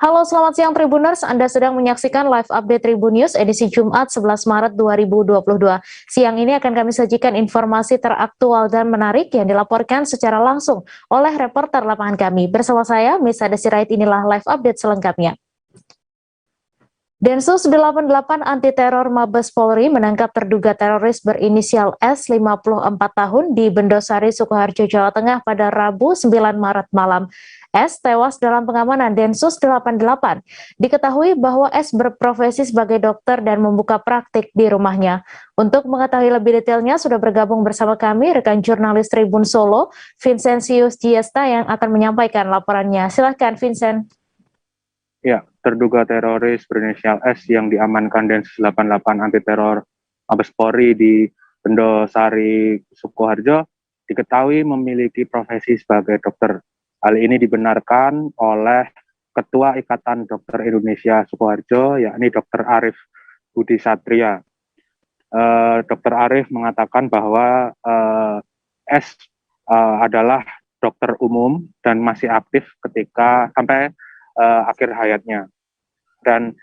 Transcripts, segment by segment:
Halo, selamat siang Tribuners. Anda sedang menyaksikan live update Tribun News edisi Jumat 11 Maret 2022. Siang ini akan kami sajikan informasi teraktual dan menarik yang dilaporkan secara langsung oleh reporter lapangan kami. Bersama saya, Miss Sirait, inilah live update selengkapnya. Densus 88 Anti Teror Mabes Polri menangkap terduga teroris berinisial S 54 tahun di Bendosari, Sukoharjo, Jawa Tengah pada Rabu 9 Maret malam. S tewas dalam pengamanan Densus 88. Diketahui bahwa S berprofesi sebagai dokter dan membuka praktik di rumahnya. Untuk mengetahui lebih detailnya sudah bergabung bersama kami rekan jurnalis Tribun Solo, Vincentius Giesta yang akan menyampaikan laporannya. Silakan Vincent. Ya, terduga teroris berinisial S yang diamankan Densus 88 Anti Teror Mabes Polri di Bendosari, Sukoharjo, diketahui memiliki profesi sebagai dokter. Hal ini dibenarkan oleh Ketua Ikatan Dokter Indonesia Sukoharjo, yakni Dr. Arif Budi Satria. Dr. Arif mengatakan bahwa S adalah dokter umum dan masih aktif ketika sampai akhir hayatnya. Dan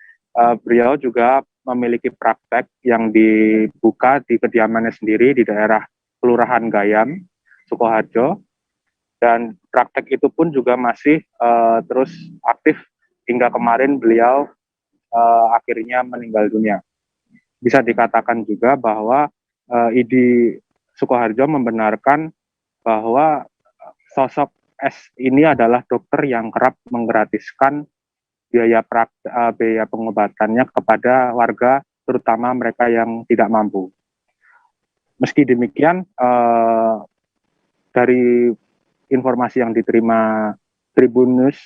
beliau juga memiliki praktek yang dibuka di kediamannya sendiri di daerah Kelurahan Gayam, Sukoharjo. Dan praktek itu pun juga masih terus aktif hingga kemarin beliau akhirnya meninggal dunia. Bisa dikatakan juga bahwa ID Sukoharjo membenarkan bahwa sosok S ini adalah dokter yang kerap menggratiskan biaya pengobatannya kepada warga, terutama mereka yang tidak mampu. Meski demikian, dari informasi yang diterima Tribun News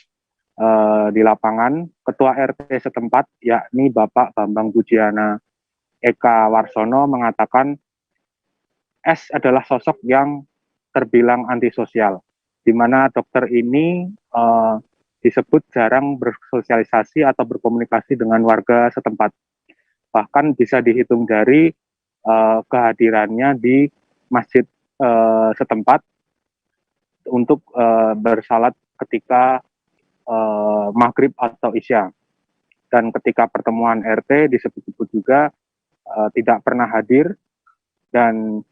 di lapangan, Ketua RT setempat, yakni Bapak Bambang Budiana Eka Warsono, mengatakan S adalah sosok yang terbilang antisosial, di mana dokter ini disebut jarang bersosialisasi atau berkomunikasi dengan warga setempat. Bahkan bisa dihitung dari kehadirannya di masjid setempat untuk bersalat ketika maghrib atau isya. Dan ketika pertemuan RT disebut-sebut juga tidak pernah hadir, dan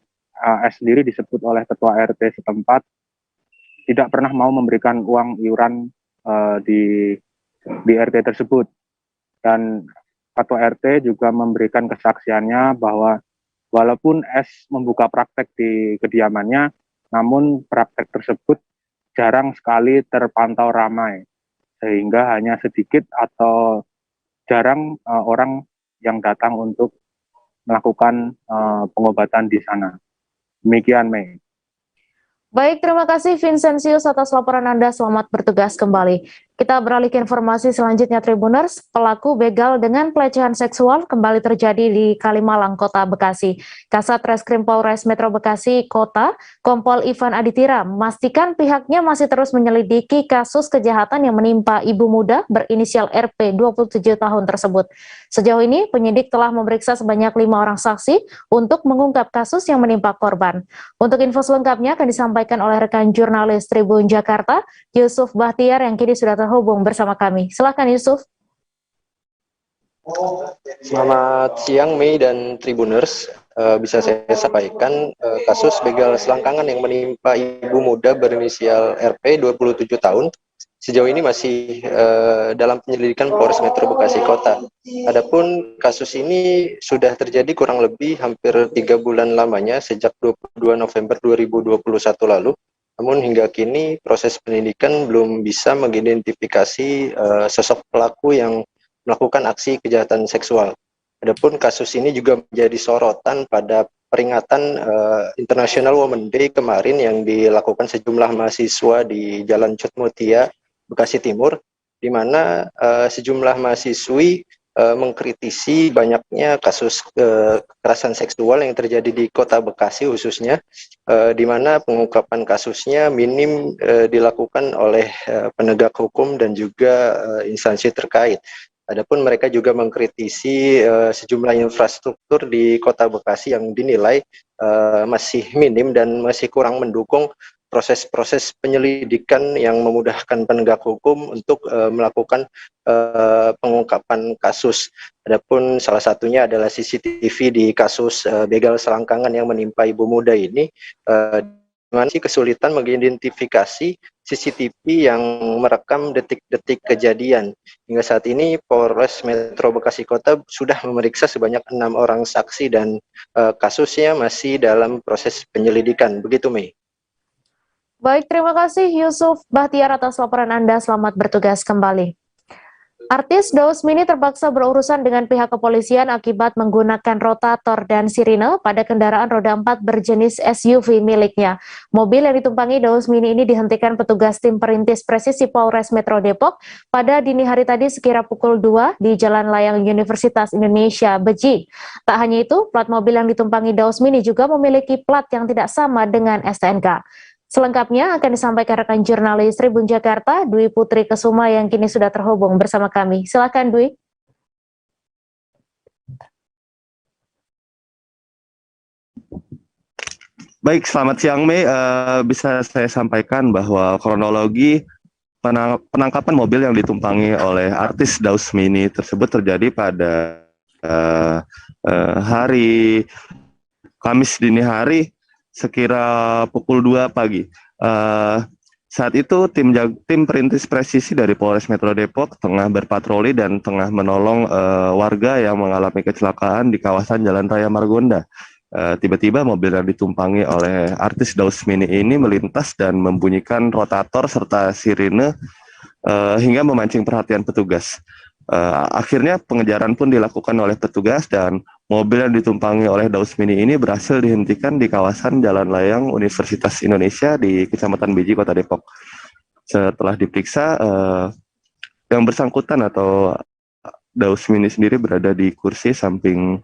S sendiri disebut oleh Ketua RT setempat tidak pernah mau memberikan uang iuran di RT tersebut. Dan Ketua RT juga memberikan kesaksiannya bahwa walaupun S membuka praktek di kediamannya, namun praktek tersebut jarang sekali terpantau ramai, sehingga hanya sedikit atau jarang orang yang datang untuk melakukan pengobatan di sana. Demikian, Mei. Baik, terima kasih Vincentius atas laporan Anda. Selamat bertugas kembali. Kita beralih ke informasi selanjutnya, Tribuners. Pelaku begal dengan pelecehan seksual kembali terjadi di Kalimalang, Kota Bekasi. Kasat Reskrim Polres Metro Bekasi Kota, Kompol Ivan Aditira, memastikan pihaknya masih terus menyelidiki kasus kejahatan yang menimpa ibu muda berinisial RP 27 tahun tersebut. Sejauh ini, penyidik telah memeriksa sebanyak 5 orang saksi untuk mengungkap kasus yang menimpa korban. Untuk info selengkapnya akan disampaikan oleh rekan jurnalis Tribun Jakarta, Yusuf Bahtiar, yang kini sudah terhubung bersama kami. Silakan Yusuf. Selamat siang Mei dan Tribuners. Bisa saya sampaikan kasus begal selangkangan yang menimpa ibu muda berinisial RP 27 tahun sejauh ini masih dalam penyelidikan Polres Metro Bekasi Kota. Adapun kasus ini sudah terjadi kurang lebih hampir 3 bulan lamanya sejak 22 November 2021 lalu. Namun hingga kini proses penyidikan belum bisa mengidentifikasi sosok pelaku yang melakukan aksi kejahatan seksual. Adapun kasus ini juga menjadi sorotan pada peringatan International Women's Day kemarin yang dilakukan sejumlah mahasiswa di Jalan Cut Mutia, Bekasi Timur, di mana sejumlah mahasiswi mengkritisi banyaknya kasus kekerasan seksual yang terjadi di Kota Bekasi khususnya, di mana pengungkapan kasusnya minim dilakukan oleh penegak hukum dan juga instansi terkait. Adapun mereka juga mengkritisi sejumlah infrastruktur di Kota Bekasi yang dinilai masih minim dan masih kurang mendukung proses-proses penyelidikan yang memudahkan penegak hukum untuk melakukan pengungkapan kasus. Adapun salah satunya adalah CCTV di kasus begal selangkangan yang menimpa ibu muda ini, dengan kesulitan mengidentifikasi CCTV yang merekam detik-detik kejadian. Hingga saat ini Polres Metro Bekasi Kota sudah memeriksa sebanyak 6 orang saksi dan kasusnya masih dalam proses penyelidikan. Begitu, Mei. Baik, terima kasih Yusuf Bahtiar atas laporan Anda. Selamat bertugas kembali. Artis Daus Mini terpaksa berurusan dengan pihak kepolisian akibat menggunakan rotator dan sirine pada kendaraan roda 4 berjenis SUV miliknya. Mobil yang ditumpangi Daus Mini ini dihentikan petugas tim perintis presisi Polres Metro Depok pada dini hari tadi sekira pukul 2 di Jalan Layang Universitas Indonesia, Beji. Tak hanya itu, plat mobil yang ditumpangi Daus Mini juga memiliki plat yang tidak sama dengan STNK. Selengkapnya akan disampaikan rekan jurnalis Tribun Jakarta, Dwi Putri Kesuma yang kini sudah terhubung bersama kami. Silakan Dwi. Baik, selamat siang Mei. Bisa saya sampaikan bahwa kronologi penangkapan mobil yang ditumpangi oleh artis Daus Mini tersebut terjadi pada hari Kamis dini hari sekira pukul 2 pagi. Saat itu tim perintis presisi dari Polres Metro Depok tengah berpatroli dan tengah menolong warga yang mengalami kecelakaan di kawasan Jalan Raya Margonda. Tiba-tiba mobil yang ditumpangi oleh artis Daus Mini ini melintas dan membunyikan rotator serta sirine hingga memancing perhatian petugas. Akhirnya pengejaran pun dilakukan oleh petugas dan mobil yang ditumpangi oleh Daus Mini ini berhasil dihentikan di kawasan Jalan Layang Universitas Indonesia di Kecamatan Beji, Kota Depok. Setelah diperiksa, yang bersangkutan atau Daus Mini sendiri berada di kursi samping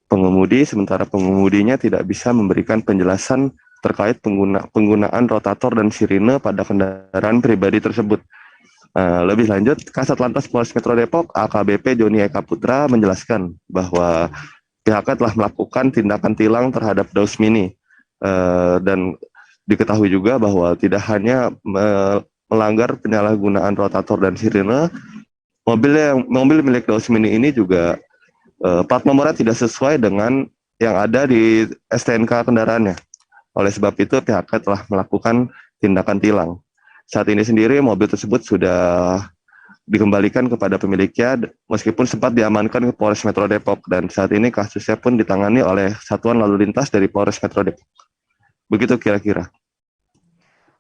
pengemudi, sementara pengemudinya tidak bisa memberikan penjelasan terkait penggunaan rotator dan sirine pada kendaraan pribadi tersebut. Lebih lanjut, Kasat Lantas Polres Metro Depok, AKBP Joni Eka Putra menjelaskan bahwa pihaknya telah melakukan tindakan tilang terhadap Daus Mini, dan diketahui juga bahwa tidak hanya melanggar penyalahgunaan rotator dan sirine, mobil milik Daus Mini ini juga plat nomornya tidak sesuai dengan yang ada di STNK kendaraannya. Oleh sebab itu pihaknya telah melakukan tindakan tilang. Saat ini sendiri mobil tersebut sudah dikembalikan kepada pemiliknya meskipun sempat diamankan ke Polres Metro Depok, dan saat ini kasusnya pun ditangani oleh Satuan Lalu Lintas dari Polres Metro Depok. Begitu kira-kira.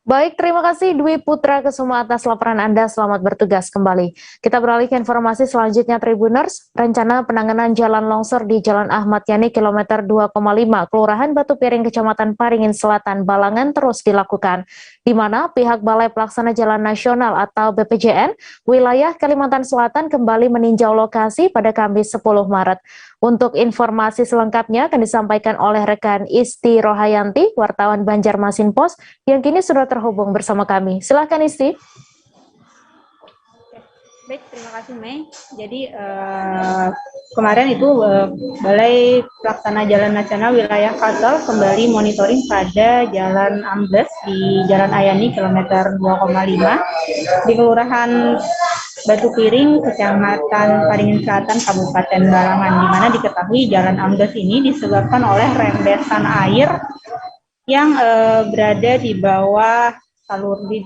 Baik, terima kasih Dwi Putra Kesuma atas laporan Anda. Selamat bertugas kembali. Kita beralih ke informasi selanjutnya Tribuners. Rencana penanganan jalan longsor di Jalan Ahmad Yani kilometer 2,5 Kelurahan Batu Piring Kecamatan Paringin Selatan Balangan terus dilakukan, di mana pihak Balai Pelaksana Jalan Nasional atau BPJN wilayah Kalimantan Selatan kembali meninjau lokasi pada Kamis 10 Maret. Untuk informasi selengkapnya akan disampaikan oleh rekan Isti Rohayanti, wartawan Banjarmasin Pos, yang kini sudah terhubung bersama kami. Silakan Isti. Baik, terima kasih Mei. Jadi kemarin itu Balai Pelaksana Jalan Nasional Wilayah Kalsel kembali monitoring pada Jalan Ambles di Jalan Ayani kilometer 2,5 di Kelurahan Batu Piring, Kecamatan Paringin Selatan, Kabupaten Balangan, di mana diketahui jalan ambles ini disebabkan oleh rembesan air yang berada di bawah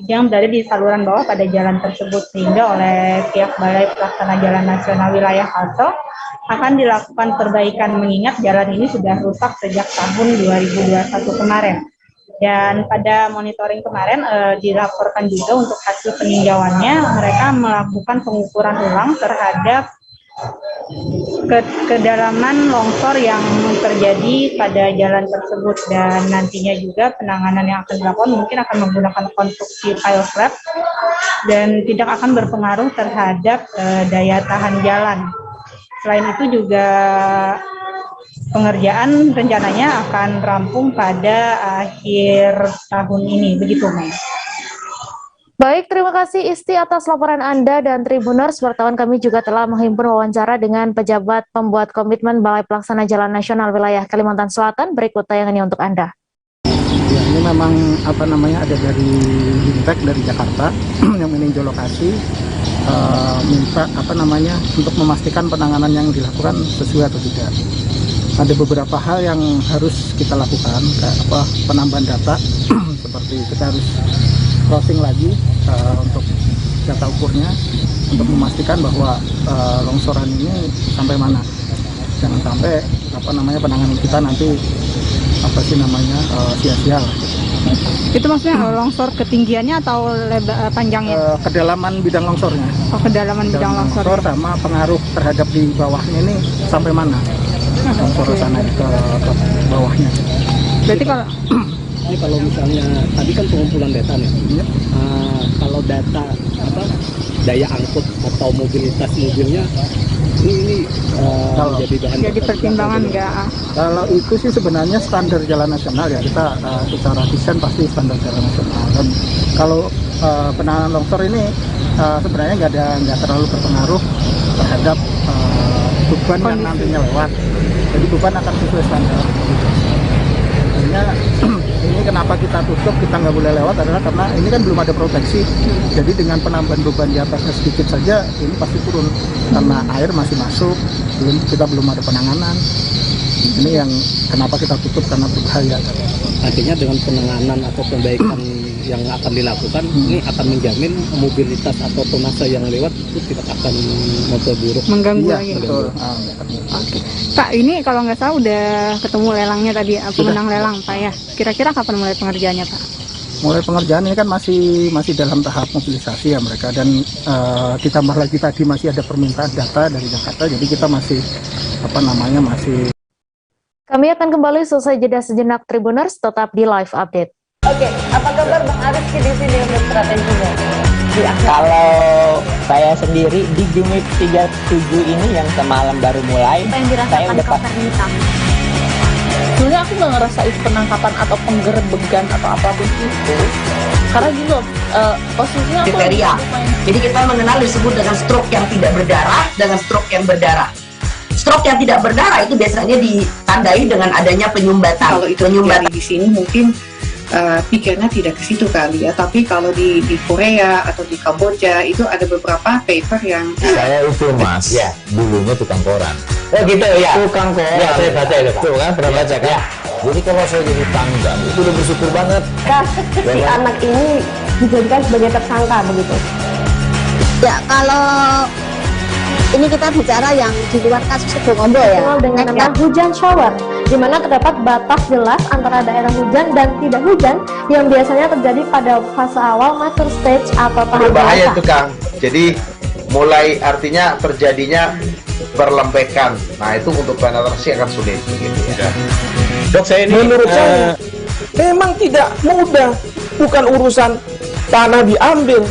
yang berada di saluran bawah pada jalan tersebut, sehingga oleh pihak Balai Pelaksana Jalan Nasional Wilayah Kalsel akan dilakukan perbaikan mengingat jalan ini sudah rusak sejak tahun 2021 kemarin. Dan pada monitoring kemarin dilaporkan juga untuk hasil peninjauannya, mereka melakukan pengukuran ulang terhadap kedalaman longsor yang terjadi pada jalan tersebut, dan nantinya juga penanganan yang akan dilakukan mungkin akan menggunakan konstruksi pile slab dan tidak akan berpengaruh terhadap daya tahan jalan. Selain itu juga pengerjaan rencananya akan rampung pada akhir tahun ini, begitu Mei. Baik, terima kasih Isti atas laporan Anda, dan Tribuners, wartawan kami juga telah menghimpun wawancara dengan pejabat pembuat komitmen Balai Pelaksana Jalan Nasional Wilayah Kalimantan Selatan. Berikut tayangannya untuk Anda. Ya, ini memang apa namanya ada dari Bintek dari Jakarta yang meninjau lokasi, minta apa namanya untuk memastikan penanganan yang dilakukan sesuai atau tidak. Ada beberapa hal yang harus kita lakukan, kayak apa penambahan data seperti kita harus crossing lagi untuk data ukurnya untuk memastikan bahwa longsoran ini sampai mana. Jangan sampai apa namanya penanganan kita nanti apa sih namanya sia-sia. Itu maksudnya longsor ketinggiannya atau panjangnya? Kedalaman bidang longsornya. Oh, kedalaman bidang longsor. Sama pengaruh terhadap di bawahnya ini sampai mana? Longsor sana ke bawahnya. Berarti kalau misalnya tadi kan pengumpulan data nih. Ya. Kalau data apa daya angkut atau mobilitas mobilnya ini jadi pertimbangan enggak? Kalau itu sih sebenarnya standar jalan nasional ya, kita secara desain pasti standar jalan nasional. Dan kalau penanganan longsor ini sebenarnya nggak terlalu berpengaruh terhadap beban yang nantinya lewat. Jadi beban akan sesuai standar. Artinya ini kenapa kita tutup, kita nggak boleh lewat adalah karena ini kan belum ada proteksi. Jadi dengan penambahan beban di atasnya sedikit saja ini pasti turun karena air masih masuk, kita belum ada penanganan. Ini yang kenapa kita tutup, karena berbahaya. Artinya dengan penanganan atau perbaikan yang akan dilakukan ini akan menjamin mobilitas atau tonase yang lewat itu tidak akan memperburuk, mengganggu iya, lagi. Betul. Oke. Pak, ini kalau nggak salah udah ketemu lelangnya tadi, pemenang lelang Pak ya. Kira-kira kapan mulai pengerjaannya Pak? Mulai pengerjaan ini kan masih dalam tahap mobilisasi ya mereka, dan ditambah lagi tadi masih ada permintaan data dari Jakarta, jadi kita masih masih. Kami akan kembali selesai jeda sejenak Tribuners, tetap di live update. Oke, apa kabar Bang Ariski di sini untuk strateginya? Kalau saya sendiri di Jumip 37 ini yang semalam baru mulai, apa yang dirasakan Kapten Hitam? Sebenarnya aku nggak ngerasa itu penangkapan atau penggerbegan atau apapun itu, karena gini loh, posisinya kriteria. Jadi kita mengenal disebut dengan stroke yang tidak berdarah dengan stroke yang berdarah. Stroke yang tidak berdarah itu biasanya ditandai dengan adanya penyumbatan. Kalau itu penyumbatan di sini mungkin pikirnya tidak ke situ kali ya, tapi kalau di Korea atau di Kamboja itu ada beberapa paper yang saya itu mas, ya dulunya tukang koran. Oh gitu ya, tukang koran. Ya saya baca itu Pak. Tuh kan pernah baca kan? Ya. Jadi kalau saya jadi tangga itu udah bersyukur banget. Si anak ini dijadikan sebagai tersangka begitu. Ya kalau ini kita bicara yang di luar kasus Kebongombo ya. Dengan nama hujan shower, di mana terdapat batas jelas antara daerah hujan dan tidak hujan yang biasanya terjadi pada fase awal mature stage atau tahap berbahaya itu Kang. Jadi mulai artinya terjadinya perlempekan. Nah itu untuk penetrasi akan sulit begitu ya. Dok, saya ini menurut saya memang tidak mudah, bukan urusan tanah diambil.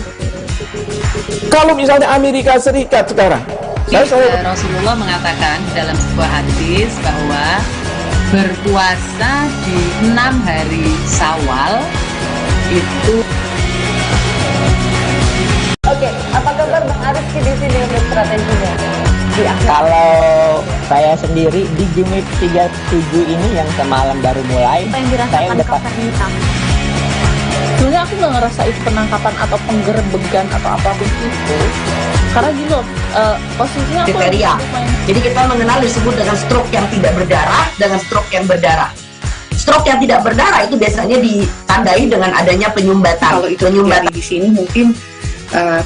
Kalau misalnya Amerika Serikat sekarang, Rasulullah mengatakan dalam sebuah hadis bahwa berpuasa di 6 hari Syawal itu. Oke, apa kabar Bang Ariski di sini untuk strateginya? Kalau saya sendiri di Jumip 37 ini yang semalam baru mulai, apa yang dirasakan Kapten Hitam? Sebenarnya aku nggak ngerasa itu penangkapan atau penggerbegan atau apapun itu, karena gini loh, posisinya kriteria. Jadi kita mengenal disebut dengan stroke yang tidak berdarah dengan stroke yang berdarah. Stroke yang tidak berdarah itu biasanya ditandai dengan adanya penyumbatan. Kalau itu penyumbatan di sini mungkin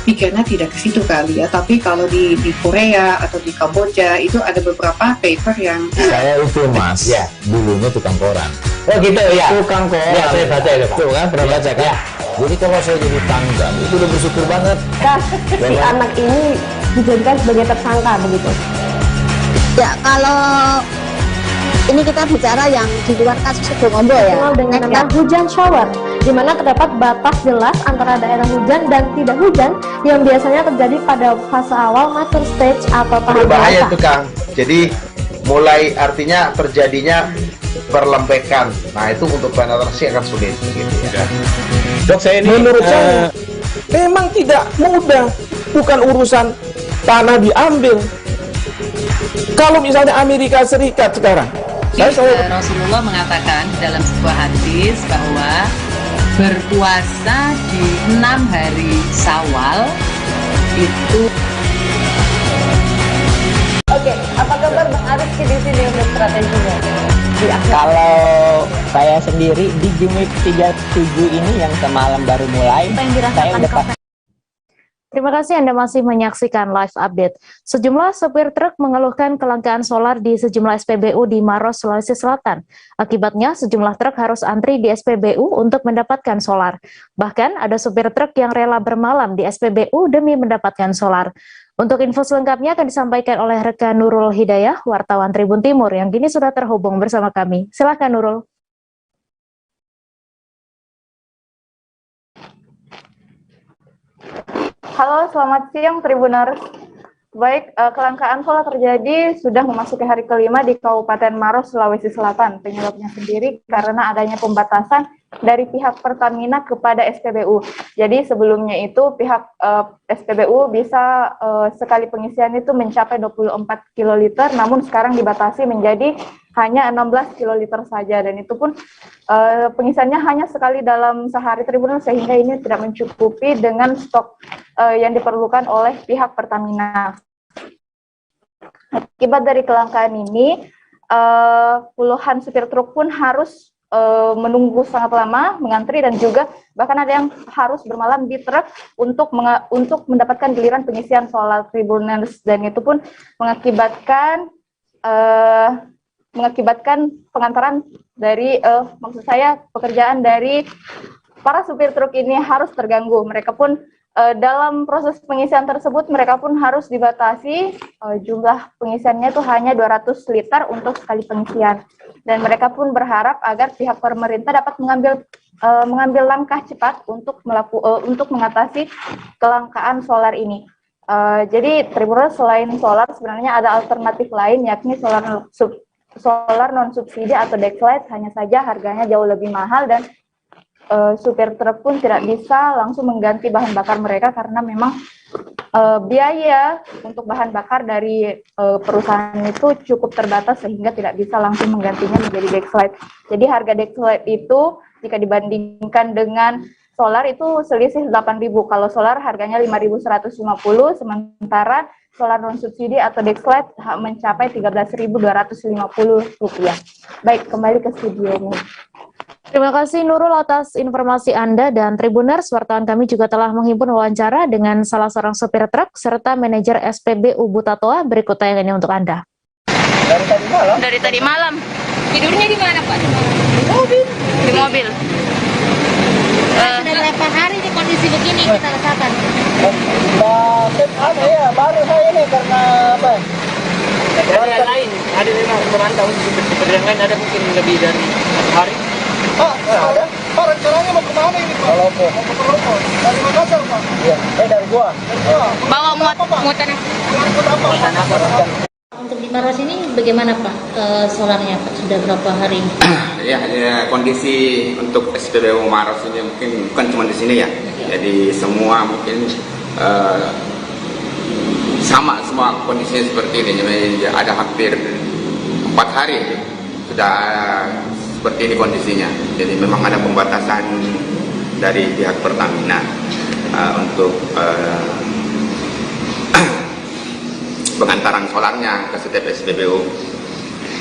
pikirnya tidak ke situ kali ya, tapi kalau di Korea atau di Kamboja itu ada beberapa paper yang saya itu mas, ya dulunya tukang koran. Oh gitu ya, tukang koran. Ya saya baca itu Pak. Tuh kan pernah baca kan? Ya. Jadi kalau saya jadi tangga itu udah bersyukur banget. Si anak ini dijadikan sebagai tersangka begitu. Ya kalau ini kita bicara yang di luar kasus Kebongombo ya. Dengan nama hujan shower, di mana terdapat batas jelas antara daerah hujan dan tidak hujan yang biasanya terjadi pada fase awal mature stage atau tahap berbahaya itu Kang. Jadi mulai artinya terjadinya perlempekan. Nah itu untuk penetrasi akan sulit begitu ya. Dok, saya ini menurut saya memang tidak mudah, bukan urusan tanah diambil. Kalau misalnya Amerika Serikat sekarang, Hadis Rasulullah mengatakan dalam sebuah hadis bahwa berpuasa di 6 hari Syawal itu. Oke, apa kabar Bang Arifki di sini untuk strateginya? Kalau saya sendiri di Jumip 37 ini yang semalam baru mulai, saya udah Terima kasih Anda masih menyaksikan live update. Sejumlah sopir truk mengeluhkan kelangkaan solar di sejumlah SPBU di Maros, Sulawesi Selatan. Akibatnya sejumlah truk harus antri di SPBU untuk mendapatkan solar. Bahkan ada sopir truk yang rela bermalam di SPBU demi mendapatkan solar. Untuk info selengkapnya akan disampaikan oleh rekan Nurul Hidayah, wartawan Tribun Timur, yang kini sudah terhubung bersama kami. Silakan Nurul. Halo, selamat siang Tribuners. Baik, kelangkaan solar terjadi sudah memasuki hari kelima di Kabupaten Maros, Sulawesi Selatan. Penyebabnya sendiri karena adanya pembatasan dari pihak Pertamina kepada SPBU. Jadi sebelumnya itu pihak SPBU bisa sekali pengisian itu mencapai 24 kiloliter, namun sekarang dibatasi menjadi hanya 16 kiloliter saja, dan itu pun pengisiannya hanya sekali dalam sehari Tribunal, sehingga ini tidak mencukupi dengan stok yang diperlukan oleh pihak Pertamina. Akibat dari kelangkaan ini, puluhan supir truk pun harus menunggu sangat lama, mengantri, dan juga bahkan ada yang harus bermalam di truk untuk mendapatkan giliran pengisian solar Tribuners, dan itu pun mengakibatkan pengantaran dari maksud saya pekerjaan dari para supir truk ini harus terganggu. Mereka pun dalam proses pengisian tersebut mereka pun harus dibatasi, jumlah pengisiannya itu hanya 200 liter untuk sekali pengisian, dan mereka pun berharap agar pihak pemerintah dapat mengambil langkah cepat untuk mengatasi kelangkaan solar ini. Jadi Tribuners, selain solar sebenarnya ada alternatif lain, yakni solar non subsidi atau Dexlight, hanya saja harganya jauh lebih mahal dan supir truk pun tidak bisa langsung mengganti bahan bakar mereka karena memang biaya untuk bahan bakar dari perusahaan itu cukup terbatas sehingga tidak bisa langsung menggantinya menjadi Dexlight. Jadi harga Dexlight itu jika dibandingkan dengan solar itu selisih 8.000. Kalau solar harganya 5.150, sementara solar non subsidi atau Dexlight mencapai 13.250 rupiah. Baik, kembali ke studio ini. Terima kasih Nurul atas informasi Anda, dan Tribuners, wartawan kami juga telah menghimpun wawancara dengan salah seorang sopir truk serta manajer SPBU Butatoa. Berikut tayangannya untuk Anda. Dari tadi malam? Dari tadi malam. Tidurnya di mana Pak? Di mobil. Di mobil. Sudah berapa hari di kondisi begini kita rasakan? Baru saya ini karena apa? Ada lain, ada memang merantau seperti yang lain, ada mungkin lebih dari 1 hari. Pak, ada. Pak, rencananya mau kemana ini Pak? Mau ke Purwokerto. Dari Makassar Pak? Iya, dari gua. Bawa muatan apa? Untuk di Maros ini bagaimana Pak solarnya Pak? Sudah berapa hari? Ya, kondisi untuk SPBU Maros ini mungkin bukan cuma di sini ya. Jadi semua mungkin sama semua kondisinya seperti ini. Jadi ada hampir 4 hari sudah seperti ini kondisinya. Jadi memang ada pembatasan dari pihak Pertamina untuk pengantaran solarnya ke setiap SPBU.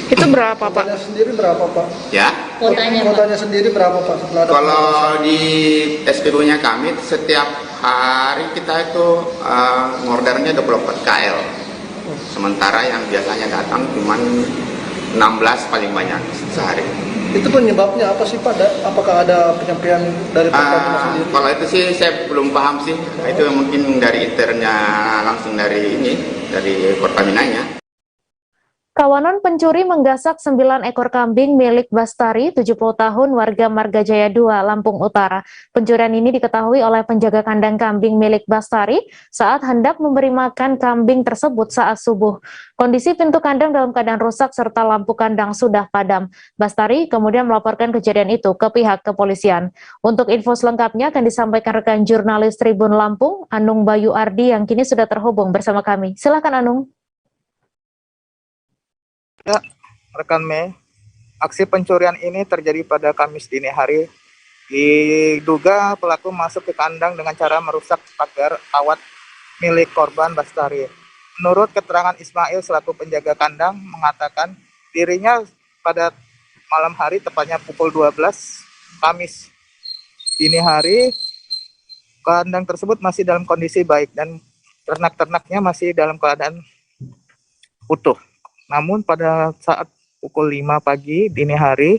Itu berapa Pak? Kuotanya sendiri berapa Pak? Ya. Kuotanya sendiri berapa Pak? Kalau di SPBU-nya kami setiap hari kita itu ngordernya 24 KL. Sementara yang biasanya datang cuma 16 paling banyak sehari. Itu penyebabnya apa sih Pak? Apakah ada penyampaian dari Pertamina sendiri? Kalau itu sih saya belum paham sih. Itu mungkin dari internya langsung dari Pertaminanya. Kawanan pencuri menggasak 9 ekor kambing milik Bastari, 70 tahun, warga Margajaya 2, Lampung Utara. Pencurian ini diketahui oleh penjaga kandang kambing milik Bastari saat hendak memberi makan kambing tersebut saat subuh. Kondisi pintu kandang dalam keadaan rusak serta lampu kandang sudah padam. Bastari kemudian melaporkan kejadian itu ke pihak kepolisian. Untuk info selengkapnya akan disampaikan rekan jurnalis Tribun Lampung, Anung Bayu Ardi, yang kini sudah terhubung bersama kami. Silakan Anung. Ya, rekan Mei. Aksi pencurian ini terjadi pada Kamis dini hari. Diduga pelaku masuk ke kandang dengan cara merusak pagar kawat milik korban Bastari. Menurut keterangan Ismail selaku penjaga kandang mengatakan dirinya pada malam hari tepatnya pukul 12 Kamis dini hari kandang tersebut masih dalam kondisi baik dan ternak-ternaknya masih dalam keadaan utuh. Namun pada saat pukul 5 pagi dini hari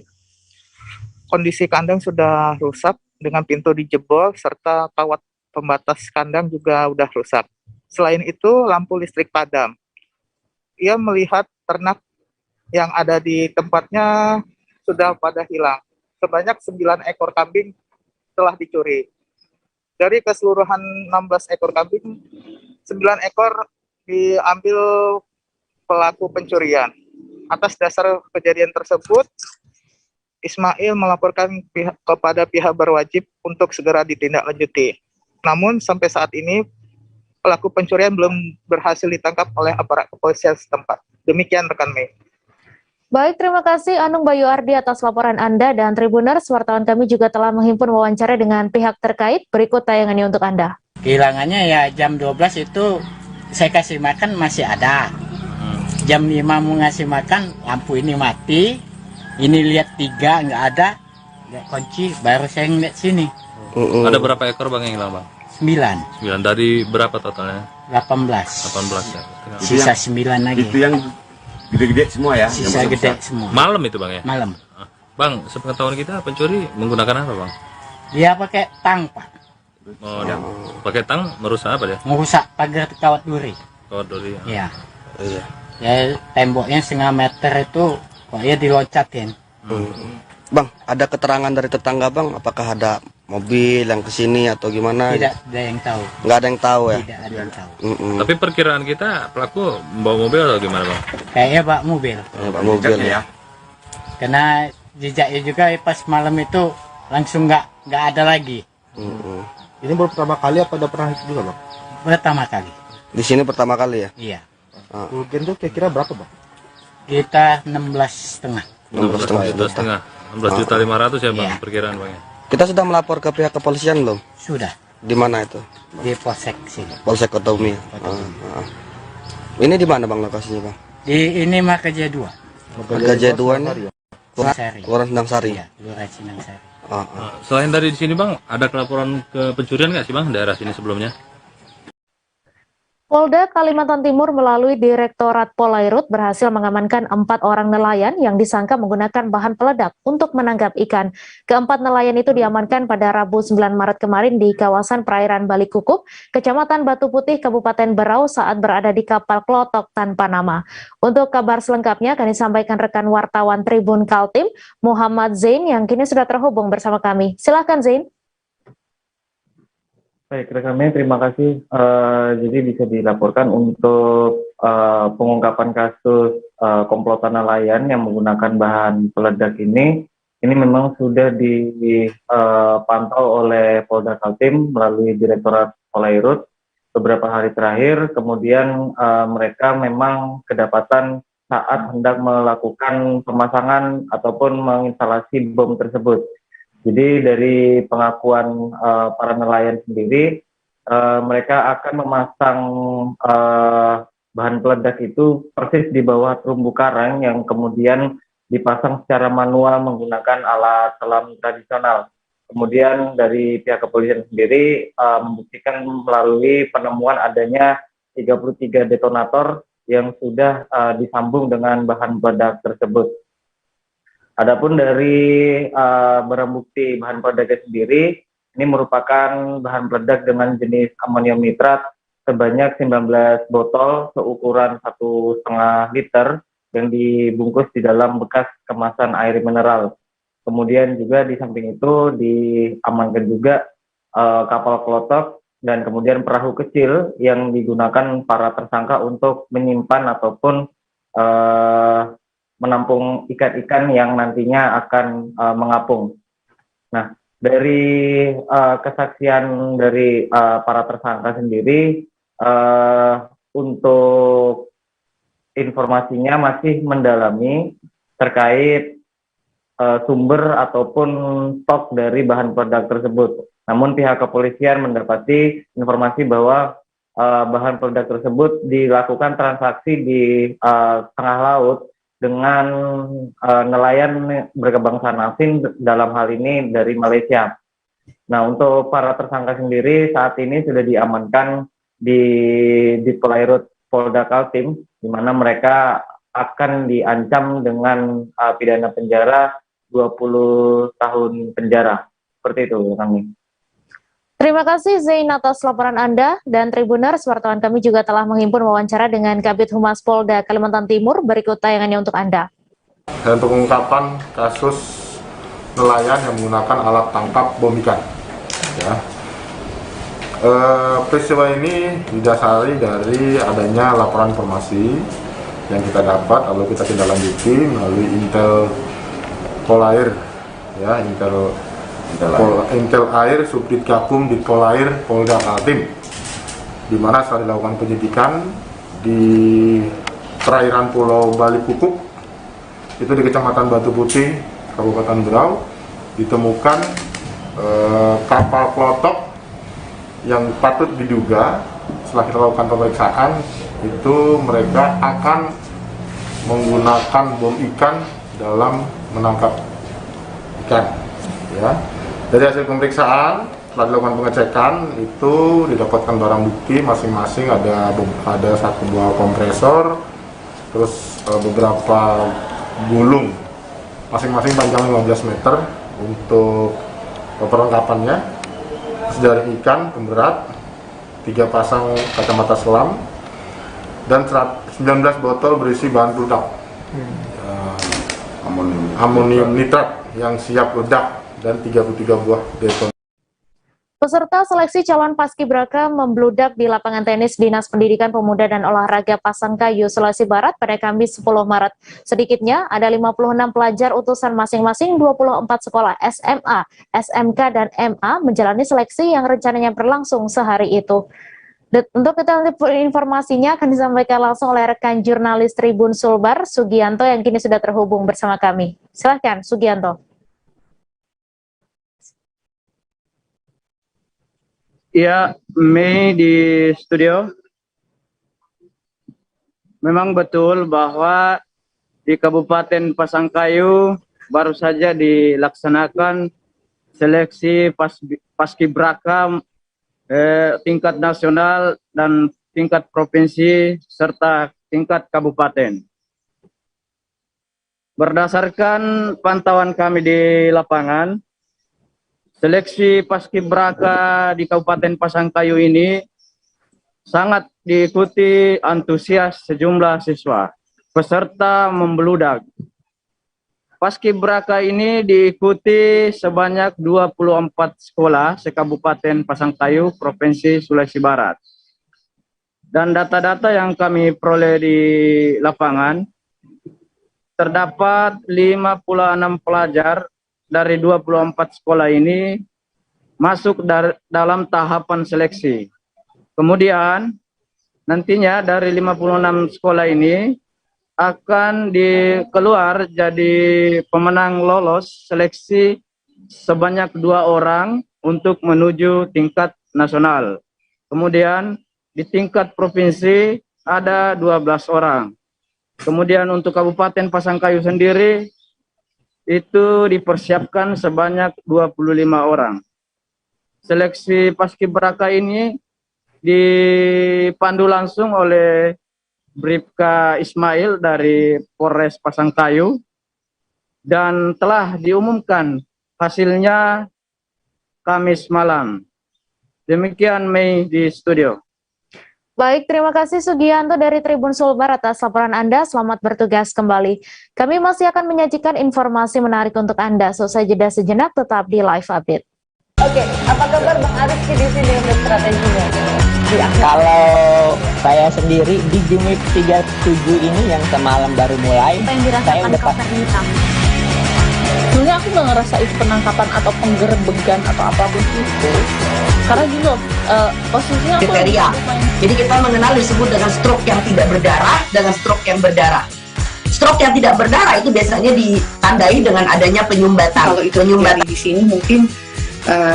kondisi kandang sudah rusak dengan pintu dijebol serta kawat pembatas kandang juga udah rusak. Selain itu lampu listrik padam. Ia melihat ternak yang ada di tempatnya sudah pada hilang. Sebanyak 9 ekor kambing telah dicuri. Dari keseluruhan 16 ekor kambing, 9 ekor diambil pelaku pencurian. Atas dasar kejadian tersebut, Ismail melaporkan kepada pihak berwajib untuk segera ditindaklanjuti. Namun sampai saat ini pelaku pencurian belum berhasil ditangkap oleh aparat kepolisian setempat. Demikian rekan Mei. Baik, terima kasih Anung Bayu Ardi atas laporan Anda, dan Tribuners, wartawan kami juga telah menghimpun wawancara dengan pihak terkait. Berikut tayangannya untuk Anda. Kehilangannya ya jam 12 itu saya kasih makan masih ada. Jam 5 mau ngasih makan, lampu ini mati. Ini lihat 3 nggak ada, nggak kunci, baru saya ngeliat sini. Ada berapa ekor bang yang hilang bang? 9. 9 dari berapa totalnya? 18. 18 ya. Sisa 9 lagi. Itu yang gede-gede semua ya? Sisa gede semua. Malam itu bang ya? Malam. Bang, sepengetahuan kita pencuri menggunakan apa bang? Dia pakai tang pak. Oh, dia pakai tang merusak apa dia? Merusak pagar kawat duri. Kawat duri. Iya. Iya. Ya temboknya 1/2 meter itu kok ya diloncatin. Bang, ada keterangan dari tetangga bang, apakah ada mobil yang kesini atau gimana? Tidak ada yang tahu. Nggak ada yang tahu ya? Tidak ada yang tahu. Tapi perkiraan kita pelaku membawa mobil atau gimana bang? Kayaknya pak mobil. Pak mobil ya. Karena jejaknya juga pas malam itu langsung nggak ada lagi. Ini baru pertama kali apa ada pernah juga bang? Pertama kali. Di sini pertama kali ya? Iya. Kerugian tuh kira-kira berapa bang? Kita 16,5. 16.500 ya bang, perkiraan bang ya. Kita sudah melapor ke pihak kepolisian belum? Sudah. Di mana itu? Di Polsek sini. Polsek Kotaumi. Ini di mana bang lokasinya bang? Di ini Margaja 2. Margaja 2 ini? Kelurahan Sendang Sari. Iya, Kelurahan Sendang Sari. Selain dari di sini bang, ada kelaporan ke pencurian nggak sih bang daerah sini sebelumnya? Polda Kalimantan Timur melalui Direktorat Polairut berhasil mengamankan 4 orang nelayan yang disangka menggunakan bahan peledak untuk menangkap ikan. Keempat nelayan itu diamankan pada Rabu 9 Maret kemarin di kawasan perairan Bali Kukup, Kecamatan Batu Putih, Kabupaten Berau saat berada di kapal klotok tanpa nama. Untuk kabar selengkapnya akan disampaikan rekan wartawan Tribun Kaltim, Muhammad Zain, yang kini sudah terhubung bersama kami. Silakan Zain. Baik, rekan-rekan, terima kasih. Jadi bisa dilaporkan untuk pengungkapan kasus komplotan nelayan yang menggunakan bahan peledak ini memang sudah dipantau oleh Polda Kaltim melalui Direktorat Polairut beberapa hari terakhir. Kemudian mereka memang kedapatan saat hendak melakukan pemasangan ataupun menginstalasi bom tersebut. Jadi dari pengakuan para nelayan sendiri, mereka akan memasang bahan peledak itu persis di bawah terumbu karang yang kemudian dipasang secara manual menggunakan alat selam tradisional. Kemudian dari pihak kepolisian sendiri membuktikan melalui penemuan adanya 33 detonator yang sudah disambung dengan bahan peledak tersebut. Adapun dari barang bukti bahan peledaknya sendiri, ini merupakan bahan peledak dengan jenis amonium nitrat sebanyak 19 botol seukuran 1,5 liter yang dibungkus di dalam bekas kemasan air mineral. Kemudian juga di samping itu diamankan juga kapal klotok dan kemudian perahu kecil yang digunakan para tersangka untuk menyimpan ataupun menampung ikan-ikan yang nantinya akan mengapung. Nah, dari kesaksian dari para tersangka sendiri, untuk informasinya masih mendalami terkait sumber ataupun stok dari bahan peledak tersebut. Namun pihak kepolisian mendapati informasi bahwa bahan peledak tersebut dilakukan transaksi di tengah laut dengan nelayan berkebangsaan asing, dalam hal ini dari Malaysia. Nah, untuk para tersangka sendiri saat ini sudah diamankan di Polairut Polda Kaltim, di mana mereka akan diancam dengan pidana penjara 20 tahun penjara. Seperti itu, kami. Terima kasih Zain atas laporan Anda, dan Tribuners, wartawan kami juga telah menghimpun wawancara dengan Kabid Humas Polda Kalimantan Timur. Berikut tayangannya untuk Anda. Dan untuk pengungkapan kasus nelayan yang menggunakan alat tangkap bom ikan. Ya. Peristiwa ini didasari dari adanya laporan informasi yang kita dapat, lalu kita tindak lanjuti melalui Intel Polair, ya, Intel Air, Subdit Gakum di Polair Polda Kaltim, di mana setelah dilakukan penyidikan di perairan Pulau Bali Pupuk, itu di Kecamatan Batu Putih, Kabupaten Berau, ditemukan kapal klotok yang patut diduga setelah kita lakukan pemeriksaan itu mereka akan menggunakan bom ikan dalam menangkap ikan, ya. Dari hasil pemeriksaan setelah dilakukan pengecekan itu didapatkan barang bukti masing-masing, ada satu buah kompresor, terus beberapa gulung masing-masing panjang 15 meter untuk perlengkapannya, terus jaring ikan pemberat, 3 pasang kacamata selam, dan 19 botol berisi bahan peledak, amonium nitrat yang siap ledak, dan 33 buah detonator. Peserta seleksi calon paskibraka membludak di lapangan tenis Dinas Pendidikan Pemuda dan Olahraga Pasangkayu, Sulawesi Barat pada Kamis 10 Maret. Sedikitnya ada 56 pelajar utusan masing-masing 24 sekolah SMA, SMK, dan MA menjalani seleksi yang rencananya berlangsung sehari itu. Untuk detail informasinya akan disampaikan langsung oleh rekan jurnalis Tribun Sulbar, Sugianto, yang kini sudah terhubung bersama kami. Silahkan, Sugianto. Ya, Mei di studio. Memang betul bahwa di Kabupaten Pasangkayu baru saja dilaksanakan seleksi paskibraka tingkat nasional dan tingkat provinsi serta tingkat kabupaten. Berdasarkan pantauan kami di lapangan, seleksi paskibraka di Kabupaten Pasangkayu ini sangat diikuti antusias sejumlah siswa. Peserta membeludak. Paskibraka ini diikuti sebanyak 24 sekolah se-Kabupaten Pasangkayu, Provinsi Sulawesi Barat. Dan data-data yang kami peroleh di lapangan, terdapat 56 pelajar dari 24 sekolah ini masuk dalam tahapan seleksi. Kemudian nantinya dari 56 sekolah ini akan dikeluar jadi pemenang lolos seleksi sebanyak 2 orang untuk menuju tingkat nasional. Kemudian di tingkat provinsi ada 12 orang. Kemudian untuk Kabupaten Pasangkayu sendiri itu dipersiapkan sebanyak 25 orang. Seleksi paskibraka ini dipandu langsung oleh Bribka Ismail dari Polres Pasangkayu dan telah diumumkan hasilnya Kamis malam. Demikian Mei di studio. Baik, terima kasih Sugianto dari Tribun Sulbar atas laporan Anda. Selamat bertugas kembali. Kami masih akan menyajikan informasi menarik untuk Anda. Selesai jeda sejenak, tetap di Live Update. Oke, apa kabar Bang Arif di sini untuk strateginya? Kalau saya sendiri di Gimik 37 ini yang semalam baru mulai, saya udah sebenarnya aku nggak ngerasain penangkapan atau penggerbegan atau apapun itu, karena gini loh, posisinya kriteria. Jadi kita mengenal disebut dengan stroke yang tidak berdarah dengan stroke yang berdarah. Stroke yang tidak berdarah itu biasanya ditandai dengan adanya penyumbatan. Kalau itu terjadi di sini mungkin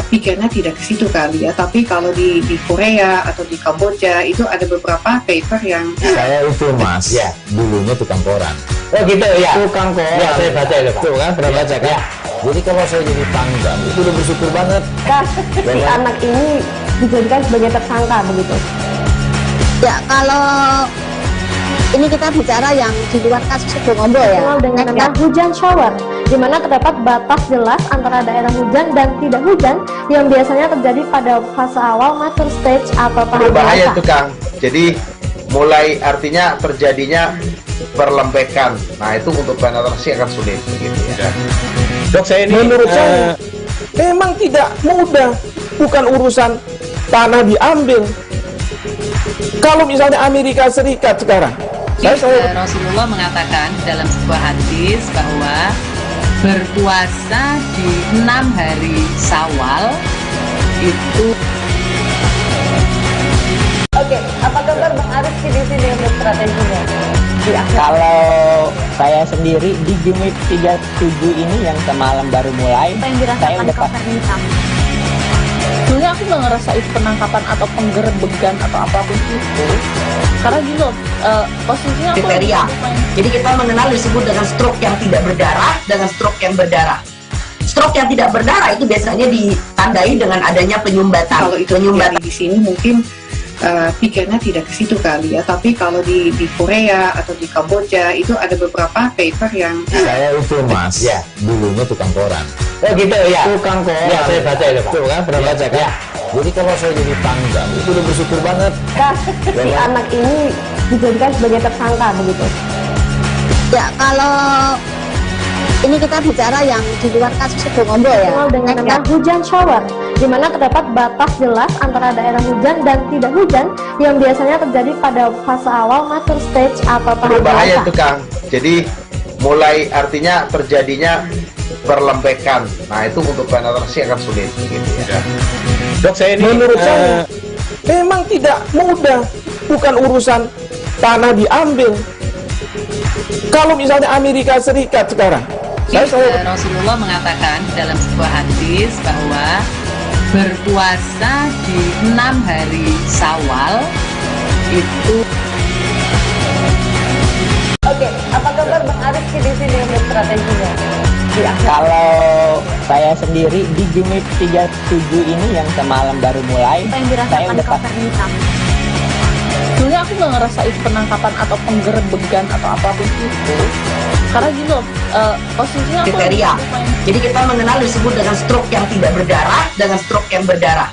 pikirnya tidak ke situ kali ya, tapi kalau di Korea atau di Kamboja itu ada beberapa paper yang saya itu mas, ya dulunya tukang koran. Oh gitu ya, tukang koran. Ya saya baca itu pak. Tuh kan pernah baca kan? Jadi kalau saya jadi pangdam itu udah bersyukur banget. Si anak ini dijadikan sebagai tersangka begitu. Ya kalau ini kita bicara yang di luar kasus Sidoarjo ya. Dengan nama hujan shower, di mana terdapat batas jelas antara daerah hujan dan tidak hujan yang biasanya terjadi pada fase awal mature stage atau tahap berbahaya dewasa. itu Kang. Jadi mulai artinya terjadinya perlembekan. Nah itu untuk penetrasi akan sulit begitu ya. Dok saya ini menurut saya memang tidak mudah, bukan urusan tanah diambil. Kalau misalnya Amerika Serikat sekarang, Rasulullah mengatakan dalam sebuah hadis bahwa berpuasa di 6 hari Syawal itu. Oke, apa kabar Bang Arif di sini untuk strateginya? Kalau saya sendiri di Gimik 37 ini yang semalam baru mulai, saya udah Sebenarnya aku nggak ngerasain penangkapan atau penggerebegan atau apapun itu, karena gini loh, posisinya aku kriteria. Jadi kita mengenal disebut dengan stroke yang tidak berdarah dengan stroke yang berdarah. Stroke yang tidak berdarah itu biasanya ditandai dengan adanya penyumbatan. Kalau itu terjadi di sini mungkin pikirnya tidak ke situ kali ya, tapi kalau di Korea atau di Kamboja itu ada beberapa paper yang saya itu mas, ya dulunya tukang koran. Oh gitu ya, tukang koran. Ya saya baca itu pak. Tuh kan pernah baca kan? Ya. Jadi kalau saya jadi pangdam itu udah bersyukur banget. Si anak ini dijadikan sebagai tersangka begitu. Ya kalau ini kita bicara yang di luar kasus Sidoarjo ya. Dengan nama hujan shower, di mana terdapat batas jelas antara daerah hujan dan tidak hujan yang biasanya terjadi pada fase awal mature stage atau tahap berbahaya dewasa. itu Kang. Jadi mulai artinya terjadinya perlembekan. Nah itu untuk penetrasi akan sulit begitu ya. Dok saya ini menurut saya memang tidak mudah, bukan urusan tanah diambil. Kalau misalnya Amerika Serikat sekarang, Rasulullah mengatakan dalam sebuah hadis bahwa berpuasa di 6 hari Syawal itu. Oke, apa kabar Bang Arif di sini untuk strateginya? Kalau saya sendiri di Gimik 37 ini yang semalam baru mulai, saya udah Sebenarnya aku nggak ngerasain penangkapan atau penggerebegan atau apapun itu, karena gini loh, posisinya aku kriteria. Jadi kita mengenal disebut dengan stroke yang tidak berdarah dengan stroke yang berdarah.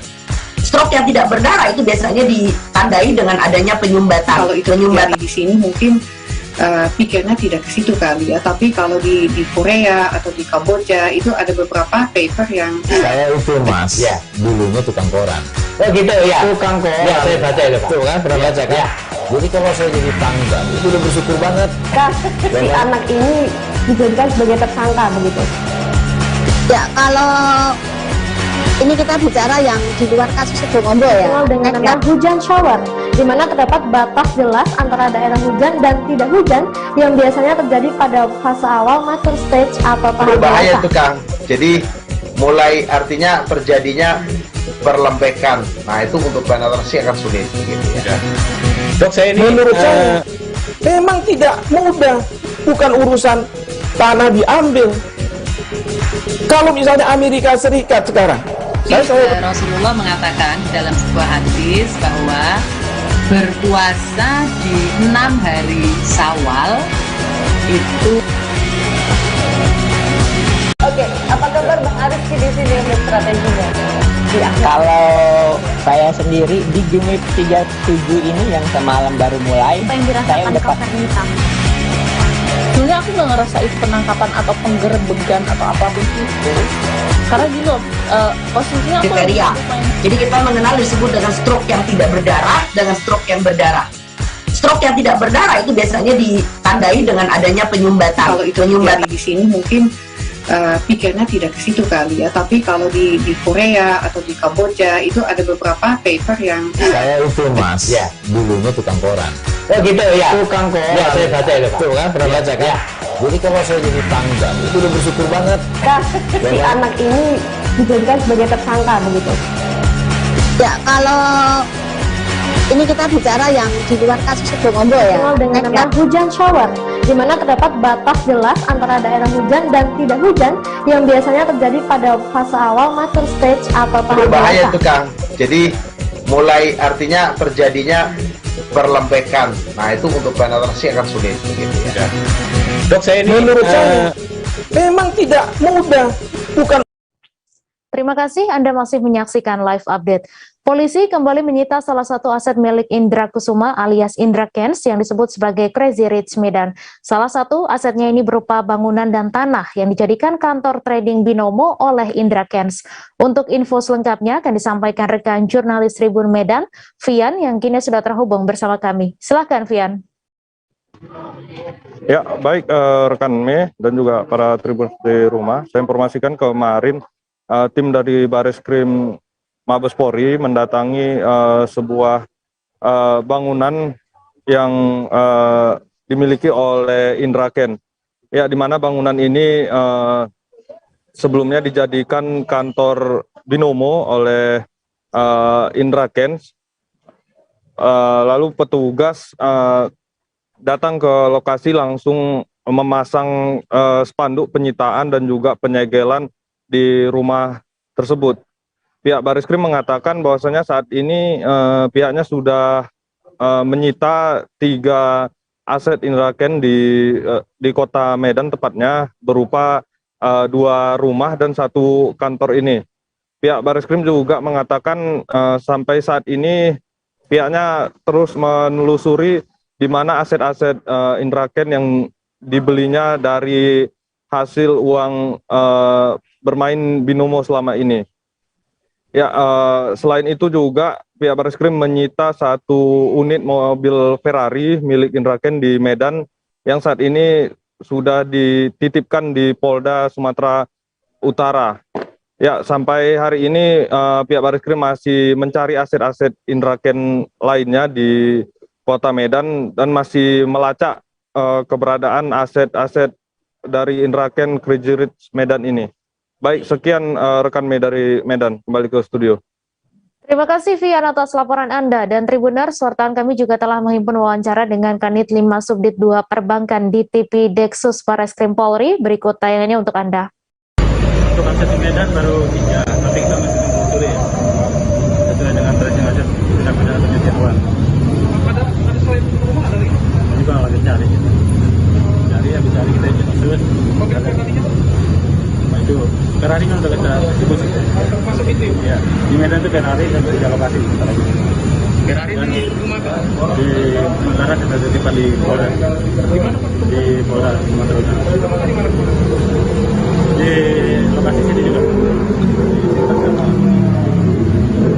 Stroke yang tidak berdarah itu biasanya ditandai dengan adanya penyumbatan. Kalau itu terjadi di sini mungkin pikirnya tidak ke situ kali ya, tapi kalau di Korea atau di Kamboja itu ada beberapa paper yang saya itu mas, ya dulunya tukang koran. Oh gitu ya, tukang koran. Ya saya baca itu pak. Tuh kan pernah baca kan? Ya. Jadi kalau saya jadi pangdam itu udah bersyukur banget. Si anak ini dijadikan sebagai tersangka begitu. Ya kalau ini kita bicara yang di luar kasus Sidoarjo ya. Dengan nama hujan shower, di mana terdapat batas jelas antara daerah hujan dan tidak hujan yang biasanya terjadi pada fase awal mature stage atau tahap Berbahaya dewasa. itu Kang. Jadi mulai artinya terjadinya perlembekan. Nah itu untuk penetrasi akan sulit begitu ya. Dok saya ini menurut saya memang tidak mudah, bukan urusan tanah diambil. Kalau misalnya Amerika Serikat sekarang, Rasulullah mengatakan dalam sebuah hadis bahwa berpuasa di 6 hari Syawal itu. Oke, apa kabar Bang Arif di sini untuk strateginya? Kalau saya sendiri di Gimik 37 ini yang semalam baru mulai, saya udah Sebenarnya aku nggak ngerasain penangkapan atau penggerebegan atau apapun itu, karena gini loh, posisinya aku kriteria. Jadi kita mengenal disebut dengan stroke yang tidak berdarah dengan stroke yang berdarah. Stroke yang tidak berdarah itu biasanya ditandai dengan adanya penyumbatan. Kalau itu terjadi di sini mungkin pikirnya tidak ke situ kali ya, tapi kalau di Korea atau di Kamboja itu ada beberapa paper yang saya itu mas, ya dulunya tukang koran. Oh gitu ya. Tukang koran. Ya saya baca itu Pak. Tuh kan, pernah baca kan? Ya. Jadi kalau saya jadi tanggal itu udah bersyukur banget. Si anak ini dijadikan sebagai tersangka begitu. Ya, kalau ini kita bicara yang di luar kasus Sibolombo ya. Dengan nama hujan shower, di mana terdapat batas jelas antara daerah hujan dan tidak hujan yang biasanya terjadi pada fase awal master stage atau tahap Berbahaya biasa. itu Kang. Jadi mulai artinya terjadinya perlembekan. Nah itu untuk penetrasi akan sulit begitu ya. Dok, saya ini menurut saya memang tidak mudah, bukan. Terima kasih Anda masih menyaksikan live update. Polisi kembali menyita salah satu aset milik Indra Kusuma alias Indra Kents yang disebut sebagai Crazy Rich Medan. Salah satu asetnya ini berupa bangunan dan tanah yang dijadikan kantor trading binomo oleh Indra Kents. Untuk info selengkapnya akan disampaikan rekan jurnalis Tribun Medan, Vian, yang kini sudah terhubung bersama kami. Silakan Vian. Ya, baik rekan Me dan juga para tribun di rumah, saya informasikan kemarin tim dari Bareskrim Mabes Polri mendatangi sebuah bangunan yang dimiliki oleh Indra Kents. Ya, di mana bangunan ini sebelumnya dijadikan kantor binomo oleh Indra Kents. Lalu petugas datang ke lokasi langsung memasang spanduk penyitaan dan juga penyegelan di rumah tersebut. Pihak Bareskrim mengatakan bahwasanya saat ini pihaknya sudah menyita 3 aset Indra Kents di kota Medan, tepatnya berupa 2 rumah dan 1 kantor ini. Pihak Bareskrim juga mengatakan sampai saat ini pihaknya terus menelusuri di mana aset-aset Indra Kents yang dibelinya dari hasil uang bermain binomo selama ini. Ya, selain itu juga pihak Bareskrim menyita 1 unit mobil Ferrari milik Indra Kents di Medan yang saat ini sudah dititipkan di Polda Sumatera Utara. Ya, sampai hari ini pihak Bareskrim masih mencari aset-aset Indra Kents lainnya di Kota Medan dan masih melacak keberadaan aset-aset dari Indra Kents Crazy Rich Medan ini. Baik, sekian rekan Me dari Medan, kembali ke studio. Terima kasih Vian atas laporan Anda, dan Tribuners, wartawan kami juga telah menghimpun wawancara dengan Kanit 5 Subdit 2 Perbankan di TV Deksus Bareskrim Polri. Berikut tayangannya untuk Anda. Untuk aset di Medan baru 3, tapi kita masih menelusuri ya. Sesuai dengan tracing aset, benar-benar pencucian uang. Ada selain rumah ada lagi? Juga lagi cari. Cari, habis cari kita ikut. Mobil Ferrari-nya? Itu Ferrari kan udah kita distribusi. Masuk itu? Ya, di Medan itu Ferrari dan 3 lokasi. Ferrari di rumah Pak? Di sementara kita titipkan di Polda. Di mana Pak? Di Polda Sumatera Utara. Di mana? Di lokasi sini juga.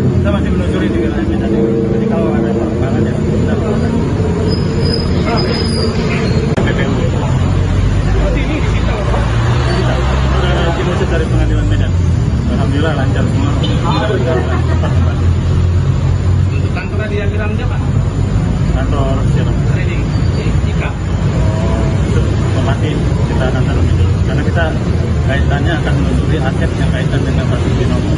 Kita masih menelusuri di wilayah Medan. Jadi kalau ada perkembangan ya kita lakukan. PPU. Berarti ini disita Pak? Sudah ada dimusik dari pengadilan Medan. Alhamdulillah lancar semua. Tidak ada tempat kembali. Untuk kantor di Agiramnya Pak? Kantor siapa? Trading. Ika. Itu otomatis kita akan taruh itu. Karena kita kaitannya akan menelusuri aset yang kaitan dengan kasus binomo.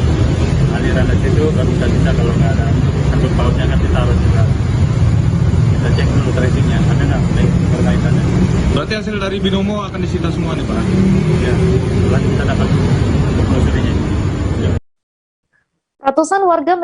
Aliran dari situ baru bisa kalau nggak ada sangkut pautnya kan kita harus juga kita cek dulu tracingnya ada nggak berkaitannya. Berarti hasil dari binomo akan disita semua nih Pak? Ya, setelah kita dapat menelusurinya. Ratusan warga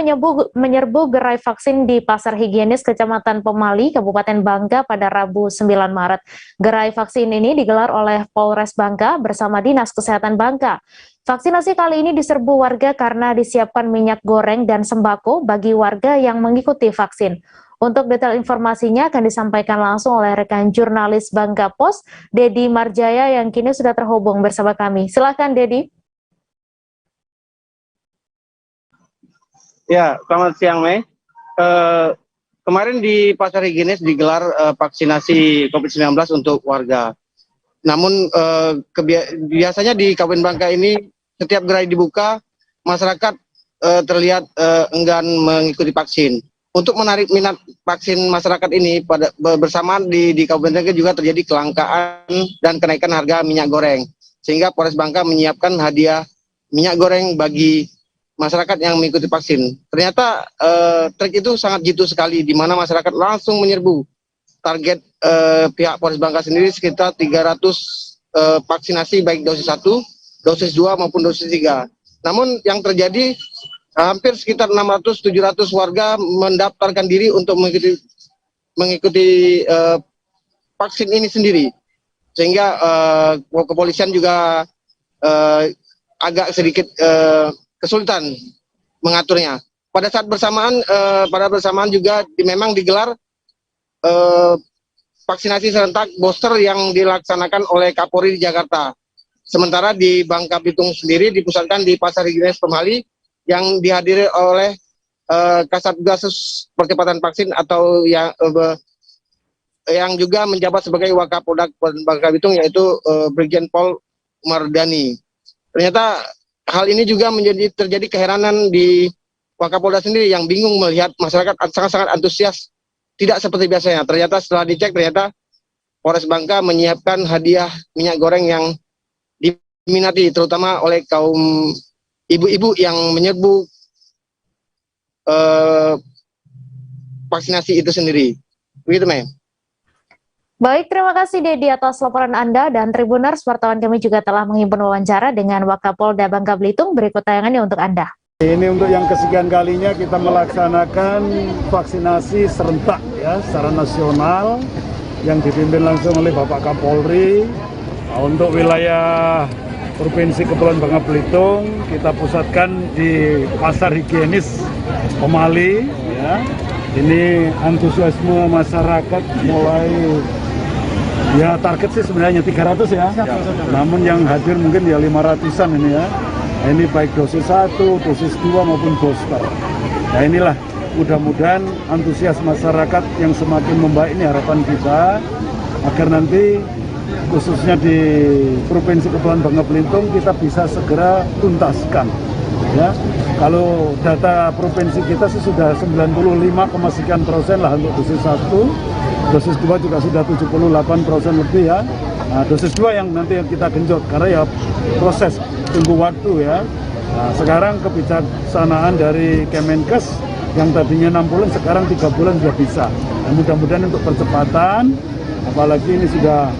menyerbu gerai vaksin di Pasar Higienis Kecamatan Pemali, Kabupaten Bangka pada Rabu 9 Maret. Gerai vaksin ini digelar oleh Polres Bangka bersama Dinas Kesehatan Bangka. Vaksinasi kali ini diserbu warga karena disiapkan minyak goreng dan sembako bagi warga yang mengikuti vaksin. Untuk detail informasinya akan disampaikan langsung oleh rekan jurnalis Bangka Post, Dedi Marjaya, yang kini sudah terhubung bersama kami. Silakan Dedi. Ya, selamat siang Mei. Kemarin di Pasar Higienis digelar vaksinasi COVID-19 untuk warga. Namun biasanya di Kabupaten Bangka ini setiap gerai dibuka, masyarakat terlihat enggan mengikuti vaksin. untuk menarik minat vaksin masyarakat ini pada bersamaan di Kabupaten Tanggerang juga terjadi kelangkaan dan kenaikan harga minyak goreng, sehingga Polres Bangka menyiapkan hadiah minyak goreng bagi masyarakat yang mengikuti vaksin. Ternyata trik itu sangat jitu sekali, di mana masyarakat langsung menyerbu. Target pihak Polres Bangka sendiri sekitar 300 vaksinasi baik dosis 1, dosis 2 maupun dosis 3. Namun yang terjadi hampir sekitar 600-700 warga mendaftarkan diri untuk mengikuti vaksin ini sendiri, sehingga kepolisian juga agak sedikit kesulitan mengaturnya. Pada saat bersamaan juga memang digelar vaksinasi serentak booster yang dilaksanakan oleh Kapolri di Jakarta. Sementara di Bangka Belitung sendiri dipusatkan di Pasar Higienis Pemali yang dihadiri oleh Kasatgasus Percepatan Vaksin atau yang juga menjabat sebagai Wakapolda Bangka Belitung, yaitu Brigjen Pol Mardani. Ternyata hal ini juga terjadi keheranan di Wakapolda sendiri yang bingung melihat masyarakat sangat-sangat antusias, tidak seperti biasanya. Ternyata setelah dicek, ternyata Polres Bangka menyiapkan hadiah minyak goreng yang diminati terutama oleh kaum ibu-ibu yang menyerbu vaksinasi itu sendiri. Begitu, Mei. Baik, terima kasih Dedi atas laporan Anda, dan Tribuners, wartawan kami juga telah menghimpun wawancara dengan Wakapolda Bangka Belitung. Berikut tayangannya untuk Anda. Ini untuk yang kesekian kalinya kita melaksanakan vaksinasi serentak ya secara nasional yang dipimpin langsung oleh Bapak Kapolri. Untuk wilayah Provinsi Kepulauan Bangka Belitung kita pusatkan di Pasar Higienis Pemali ya. Ini antusiasme masyarakat mulai ya, target sih sebenarnya 300 ya. Namun yang hadir mungkin ya 500-an ini ya. Nah, ini baik dosis 1, dosis 2 maupun booster. Nah, inilah mudah-mudahan antusias masyarakat yang semakin membaik, ini harapan kita agar nanti khususnya di Provinsi Kepulauan Bangka Belitung kita bisa segera tuntaskan ya. Kalau data provinsi kita sih sudah 95,sekian% lah untuk dosis 1, dosis 2 juga sudah 78% lebih ya. Nah, dosis 2 yang nanti kita genjot karena ya proses tunggu waktu ya. Nah, sekarang kebijaksanaan dari Kemenkes yang tadinya 6 bulan sekarang 3 bulan sudah bisa. Nah, mudah-mudahan untuk percepatan, apalagi ini sudah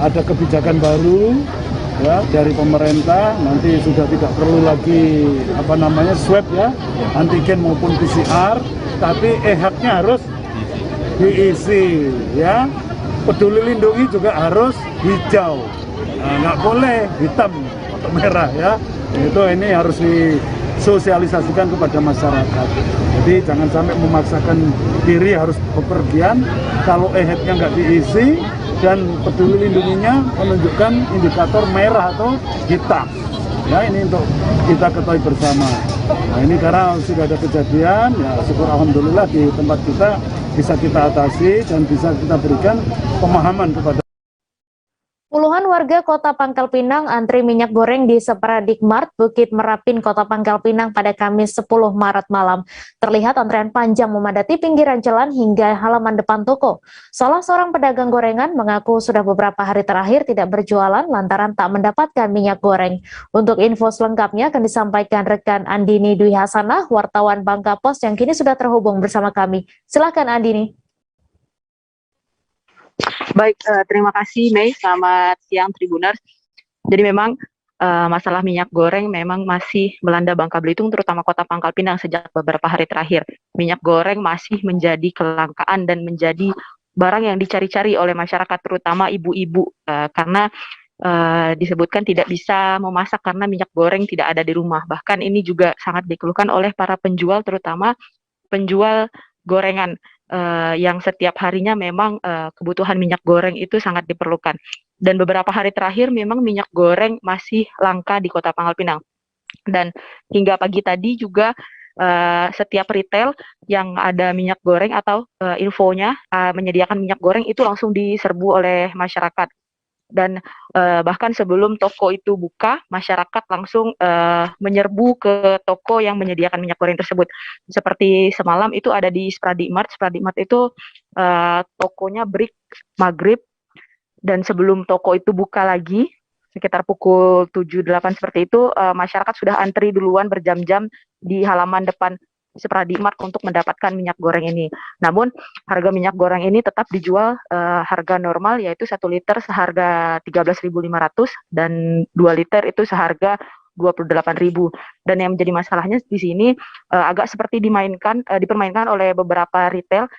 ada kebijakan baru ya dari pemerintah, nanti sudah tidak perlu lagi swab ya, antigen maupun PCR, tapi e-health-nya harus diisi ya. Peduli lindungi juga harus hijau, nggak boleh hitam atau merah ya. Ini harus disosialisasikan kepada masyarakat. Jadi jangan sampai memaksakan diri harus bepergian kalau e-health-nya nggak diisi dan peduli lindunginya menunjukkan indikator merah atau hitam. Ya, ini untuk kita ketahui bersama. Nah, ini karena sudah ada kejadian, ya syukur alhamdulillah di tempat kita bisa kita atasi dan bisa kita berikan pemahaman kepada Puluhan warga Kota Pangkal Pinang antri minyak goreng di Sepradikmart Bukit Merapin, Kota Pangkal Pinang pada Kamis 10 Maret malam. Terlihat antrean panjang memadati pinggiran jalan hingga halaman depan toko. Salah seorang pedagang gorengan mengaku sudah beberapa hari terakhir tidak berjualan lantaran tak mendapatkan minyak goreng. Untuk info selengkapnya akan disampaikan rekan Andini Dwi Hasanah, wartawan Bangka Post yang kini sudah terhubung bersama kami. Silakan Andini. Baik, terima kasih Mei. Selamat siang Tribuners. Jadi memang masalah minyak goreng memang masih melanda Bangka Belitung, terutama Kota Pangkal Pinang sejak beberapa hari terakhir. Minyak goreng masih menjadi kelangkaan dan menjadi barang yang dicari-cari oleh masyarakat, terutama ibu-ibu, karena disebutkan tidak bisa memasak karena minyak goreng tidak ada di rumah. Bahkan ini juga sangat dikeluhkan oleh para penjual, terutama penjual gorengan. Yang setiap harinya memang kebutuhan minyak goreng itu sangat diperlukan. Dan beberapa hari terakhir memang minyak goreng masih langka di Kota Pangkal Pinang. Dan hingga pagi tadi juga setiap retail yang ada minyak goreng atau infonya menyediakan minyak goreng itu langsung diserbu oleh masyarakat. Dan bahkan sebelum toko itu buka, masyarakat langsung menyerbu ke toko yang menyediakan minyak goreng tersebut. Seperti semalam itu ada di Spradimart. Spradimart itu tokonya break maghrib, dan sebelum toko itu buka lagi, sekitar pukul 7-8 seperti itu, masyarakat sudah antri duluan berjam-jam di halaman depan Spradimart untuk mendapatkan minyak goreng ini. Namun harga minyak goreng ini tetap dijual harga normal, yaitu 1 liter seharga 13.500 dan 2 liter itu seharga 28.000. Dan yang menjadi masalahnya di sini agak seperti dipermainkan oleh beberapa retail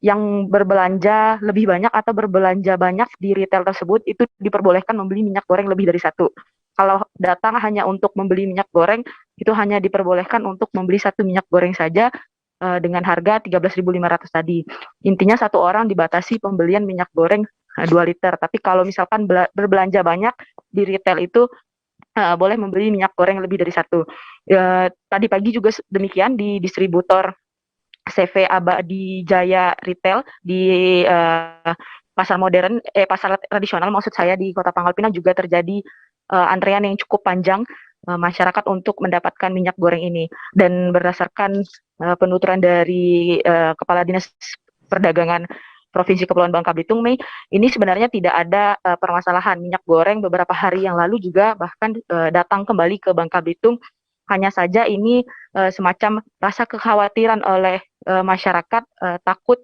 yang berbelanja lebih banyak atau berbelanja banyak di retail tersebut itu diperbolehkan membeli minyak goreng lebih dari satu. Kalau datang hanya untuk membeli minyak goreng, itu hanya diperbolehkan untuk membeli 1 minyak goreng saja dengan harga 13.500 tadi. Intinya satu orang dibatasi pembelian minyak goreng 2 liter. Tapi kalau misalkan berbelanja banyak di retail itu boleh membeli minyak goreng lebih dari 1. Tadi pagi juga demikian di distributor CV Abadi Jaya Retail di pasar modern, pasar tradisional maksud saya, di Kota Pangkal Pinang juga terjadi antrean yang cukup panjang masyarakat untuk mendapatkan minyak goreng ini. Dan berdasarkan penuturan dari Kepala Dinas Perdagangan Provinsi Kepulauan Bangka Belitung, Mei, ini sebenarnya tidak ada permasalahan. Minyak goreng beberapa hari yang lalu juga bahkan datang kembali ke Bangka Belitung. Hanya saja ini semacam rasa kekhawatiran oleh masyarakat takut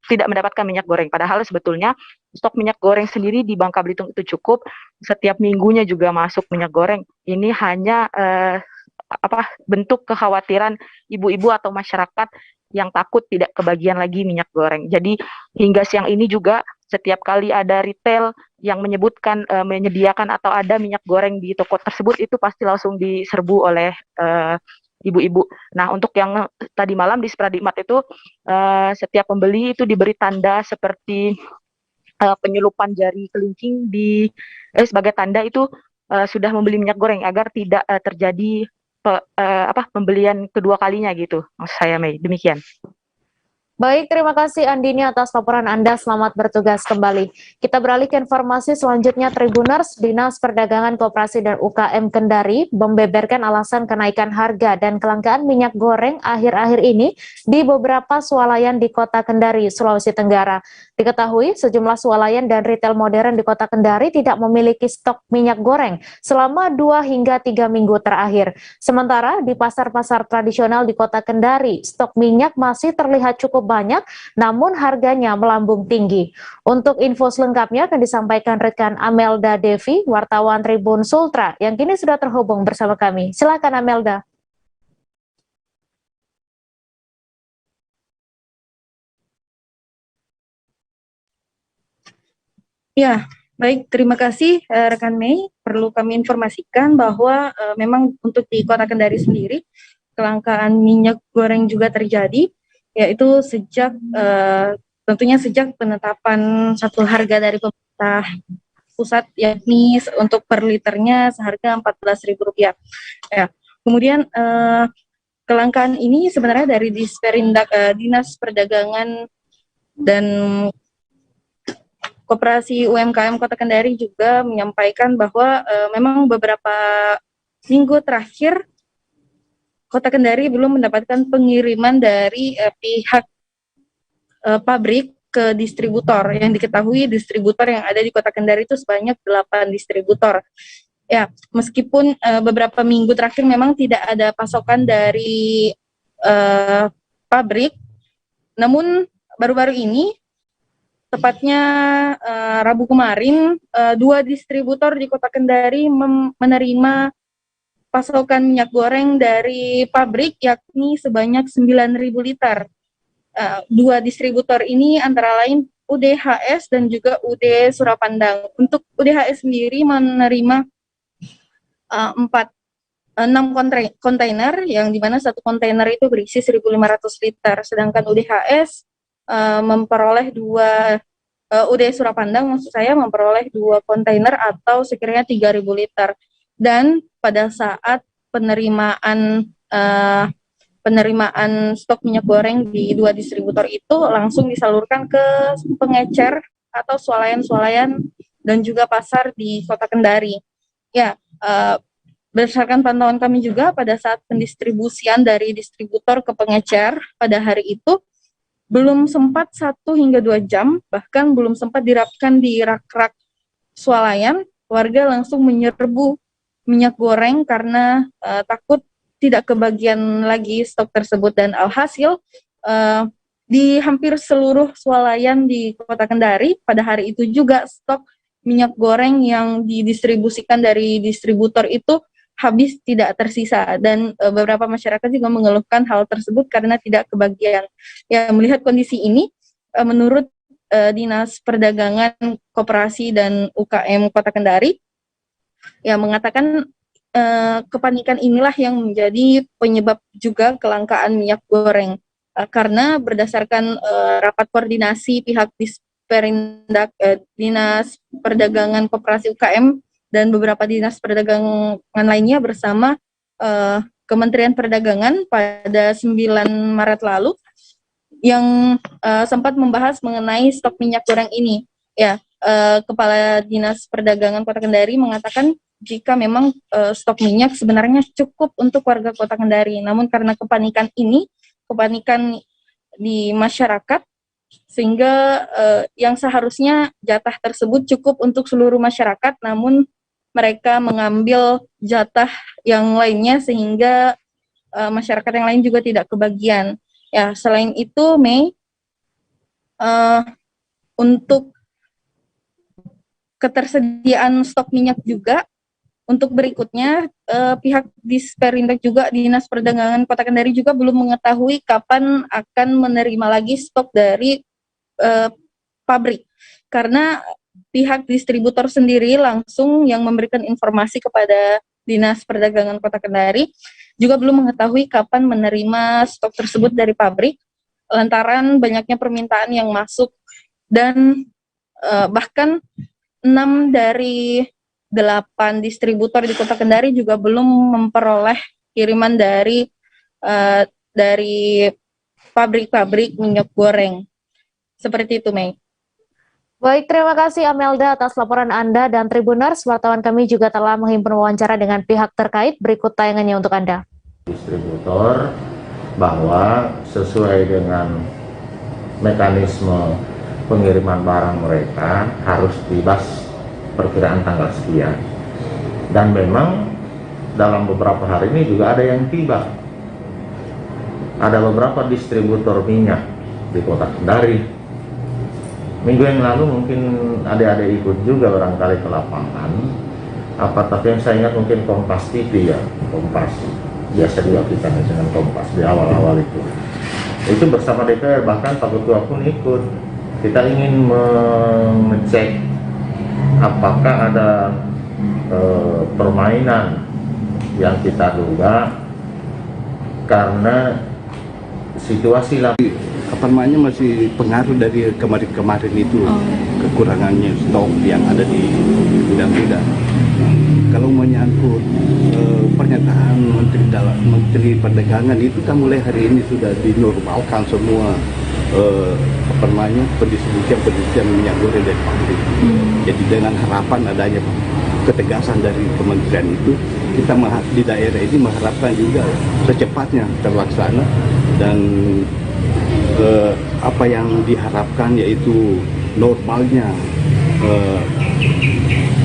tidak mendapatkan minyak goreng. Padahal sebetulnya stok minyak goreng sendiri di Bangka Belitung itu cukup. Setiap minggunya juga masuk minyak goreng. Ini hanya bentuk kekhawatiran ibu-ibu atau masyarakat yang takut tidak kebagian lagi minyak goreng. Jadi hingga siang ini juga setiap kali ada retail yang menyebutkan menyediakan atau ada minyak goreng di toko tersebut, itu pasti langsung diserbu oleh ibu-ibu. Nah, untuk yang tadi malam di Spradimart itu setiap pembeli itu diberi tanda seperti penyelupan jari kelingking sebagai tanda itu sudah membeli minyak goreng, agar tidak terjadi pembelian kedua kalinya gitu. Maksud saya, Mei, demikian. Baik, terima kasih Andini atas laporan Anda. Selamat bertugas kembali. Kita beralih ke informasi selanjutnya. Tribuners, Dinas Perdagangan Koperasi dan UKM Kendari membeberkan alasan kenaikan harga dan kelangkaan minyak goreng akhir-akhir ini di beberapa swalayan di Kota Kendari, Sulawesi Tenggara. Diketahui sejumlah swalayan dan retail modern di Kota Kendari tidak memiliki stok minyak goreng selama 2 hingga 3 minggu terakhir. Sementara di pasar-pasar tradisional di Kota Kendari, stok minyak masih terlihat cukup banyak, namun harganya melambung tinggi. Untuk info selengkapnya akan disampaikan rekan Amelda Devi, wartawan Tribun Sultra, yang kini sudah terhubung bersama kami. Silakan Amelda. Ya, baik, terima kasih rekan Mei. Perlu kami informasikan bahwa memang untuk di Kota Kendari sendiri, kelangkaan minyak goreng juga terjadi, yaitu tentunya sejak penetapan satu harga dari pemerintah pusat, yakni untuk per liternya seharga Rp14.000. Ya. Kemudian kelangkaan ini sebenarnya dari Dinas Perdagangan dan Koperasi UMKM Kota Kendari juga menyampaikan bahwa memang beberapa minggu terakhir Kota Kendari belum mendapatkan pengiriman dari pihak pabrik ke distributor. Yang diketahui distributor yang ada di Kota Kendari itu sebanyak 8 distributor. Ya, meskipun beberapa minggu terakhir memang tidak ada pasokan dari pabrik, namun baru-baru ini, tepatnya Rabu kemarin, 2 distributor di Kota Kendari menerima pasokan minyak goreng dari pabrik, yakni sebanyak 9.000 liter. 2 distributor ini antara lain UDHS dan juga UD Surapandang. Untuk UDHS sendiri menerima 6 kontainer, yang dimana satu kontainer itu berisi 1.500 liter, sedangkan UDHS memperoleh 2 UD Surapandang maksud saya memperoleh 2 kontainer atau sekiranya 3.000 liter. Dan pada saat penerimaan stok minyak goreng di 2 distributor itu langsung disalurkan ke pengecer atau swalayan-swalayan dan juga pasar di Kota Kendari. Ya, berdasarkan pantauan kami juga pada saat pendistribusian dari distributor ke pengecer pada hari itu belum sempat 1 hingga 2 jam, bahkan belum sempat dirapkan di rak-rak swalayan, warga langsung menyerbu minyak goreng karena takut tidak kebagian lagi stok tersebut, dan alhasil di hampir seluruh swalayan di Kota Kendari pada hari itu juga stok minyak goreng yang didistribusikan dari distributor itu habis, tidak tersisa, dan beberapa masyarakat juga mengeluhkan hal tersebut karena tidak kebagian. Ya, melihat kondisi ini, menurut Dinas Perdagangan, Koperasi dan UKM Kota Kendari, ya mengatakan kepanikan inilah yang menjadi penyebab juga kelangkaan minyak goreng, karena berdasarkan rapat koordinasi pihak Disperindak, Dinas Perdagangan, Koperasi, UKM dan beberapa dinas perdagangan lainnya bersama Kementerian Perdagangan pada 9 Maret lalu yang sempat membahas mengenai stok minyak goreng ini. Ya, Kepala Dinas Perdagangan Kota Kendari mengatakan jika memang stok minyak sebenarnya cukup untuk warga Kota Kendari, namun karena kepanikan ini, kepanikan di masyarakat, sehingga yang seharusnya jatah tersebut cukup untuk seluruh masyarakat, namun mereka mengambil jatah yang lainnya sehingga masyarakat yang lain juga tidak kebagian. Ya, selain itu, Mei, untuk ketersediaan stok minyak juga, untuk berikutnya pihak Disperindak juga Dinas Perdagangan Kota Kendari juga belum mengetahui kapan akan menerima lagi stok dari pabrik, karena pihak distributor sendiri langsung yang memberikan informasi kepada Dinas Perdagangan Kota Kendari juga belum mengetahui kapan menerima stok tersebut dari pabrik, lantaran banyaknya permintaan yang masuk, dan bahkan 6 dari 8 distributor di Kota Kendari juga belum memperoleh kiriman dari pabrik-pabrik minyak goreng. Seperti itu, Mei. Baik, terima kasih Amelda atas laporan Anda, dan Tribuners, wartawan kami juga telah menghimpun wawancara dengan pihak terkait. Berikut tayangannya untuk Anda. Distributor bahwa sesuai dengan mekanisme pengiriman barang mereka harus tiba perkiraan tanggal sekian, dan memang dalam beberapa hari ini juga ada yang tiba. Ada beberapa distributor minyak di Kota Kendari. Minggu yang lalu mungkin adik-adik ikut juga barangkali ke lapangan. Tapi yang saya ingat mungkin Kompas TV ya, Kompas. Biasa juga kita dengan Kompas di awal-awal itu. Itu bersama DPR, bahkan Pak Ketua pun ikut. Kita ingin mengecek apakah ada permainan yang kita duga, karena situasi lagi masih pengaruh dari kemarin-kemarin itu, kekurangannya stok yang ada di gudang-gudang. Kalau menyangkut pernyataan Menteri Perdagangan itu kan mulai hari ini sudah dinormalkan semua pendistribusian minyak goreng dari pabrik. Jadi dengan harapan adanya ketegasan dari kementerian itu, kita di daerah ini mengharapkan juga secepatnya terlaksana, dan apa yang diharapkan yaitu normalnya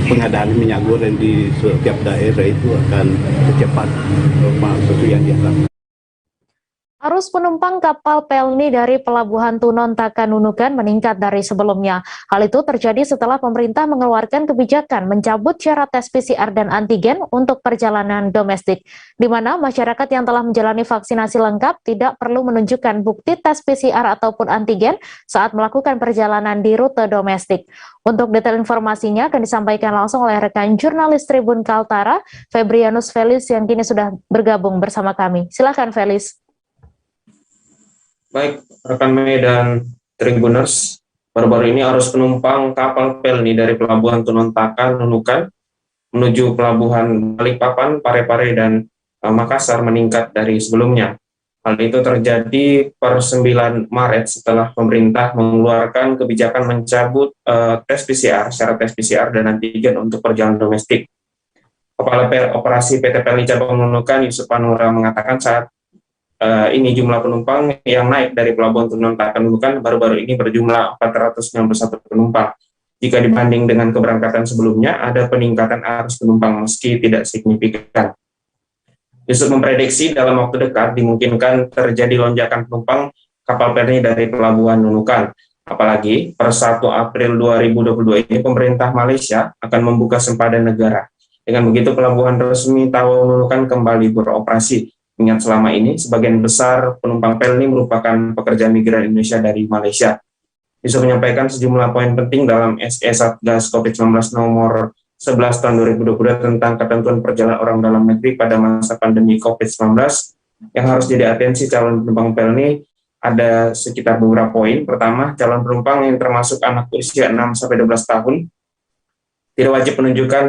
pengadaan minyak goreng di setiap daerah itu akan secepat sesuatu yang diharapkan. Arus penumpang kapal Pelni dari Pelabuhan Tunon Takan Nunukan meningkat dari sebelumnya. Hal itu terjadi setelah pemerintah mengeluarkan kebijakan mencabut syarat tes PCR dan antigen untuk perjalanan domestik, di mana masyarakat yang telah menjalani vaksinasi lengkap tidak perlu menunjukkan bukti tes PCR ataupun antigen saat melakukan perjalanan di rute domestik. Untuk detail informasinya akan disampaikan langsung oleh rekan jurnalis Tribun Kaltara, Febrianus Felis, yang kini sudah bergabung bersama kami. Silakan, Felis. Baik, rekan Mei dan Tribuners, baru-baru ini arus penumpang kapal Pelni dari Pelabuhan Tunon Takan Nunukan menuju Pelabuhan Balikpapan, Parepare, dan Makassar meningkat dari sebelumnya. Hal itu terjadi per 9 Maret setelah pemerintah mengeluarkan kebijakan mencabut tes PCR, syarat tes PCR dan antigen untuk perjalanan domestik. Kepala Operasi PT PLNI Cabang Nunukan, Yusuf Panura, mengatakan saat ini jumlah penumpang yang naik dari Pelabuhan Tunon Takan Nunukan baru-baru ini berjumlah 491 penumpang. Jika dibanding dengan keberangkatan sebelumnya, ada peningkatan arus penumpang meski tidak signifikan. Yusuf memprediksi dalam waktu dekat dimungkinkan terjadi lonjakan penumpang kapal PLNI dari Pelabuhan Nunukan. Apalagi per 1 April 2022 ini pemerintah Malaysia akan membuka sempadan negara. Dengan begitu pelabuhan resmi Tawau Nunukan kembali beroperasi. Ingat selama ini sebagian besar penumpang PLNI merupakan pekerja migran Indonesia dari Malaysia. Yusuf menyampaikan sejumlah poin penting dalam SE Satgas COVID-19 nomor 11 tahun 2022 tentang ketentuan perjalanan orang dalam negeri pada masa pandemi COVID-19 yang harus jadi atensi calon penumpang PLNI. Ada sekitar beberapa poin. Pertama, calon penumpang yang termasuk anak usia 6-12 tahun tidak wajib menunjukkan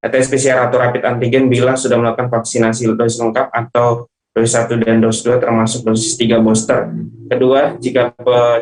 tes PCR atau rapid antigen bila sudah melakukan vaksinasi dosis lengkap atau dosis 1 dan dosis 2 termasuk dosis 3 booster. Kedua, jika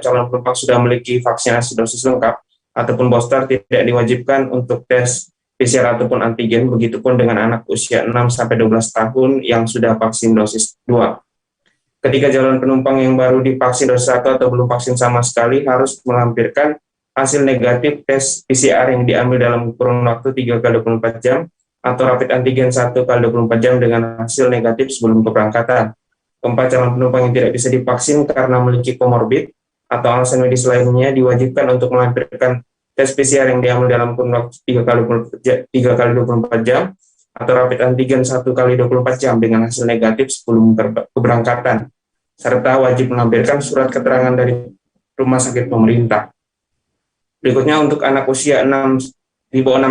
calon penumpang sudah memiliki vaksinasi dosis lengkap ataupun booster tidak diwajibkan untuk tes PCR ataupun antigen, begitupun dengan anak usia 6-12 tahun yang sudah vaksin dosis 2. Ketika calon penumpang yang baru divaksin dosis 1 atau belum vaksin sama sekali harus melampirkan hasil negatif tes PCR yang diambil dalam kurun waktu 3x24 jam atau rapid antigen 1x24 jam dengan hasil negatif sebelum keberangkatan. Keempat, calon penumpang yang tidak bisa divaksin karena memiliki komorbid atau alasan medis lainnya diwajibkan untuk melampirkan tes PCR yang diambil dalam kurun waktu 3x24 jam atau rapid antigen 1x24 jam dengan hasil negatif sebelum keberangkatan, serta wajib melampirkan surat keterangan dari rumah sakit pemerintah. Berikutnya untuk anak usia 6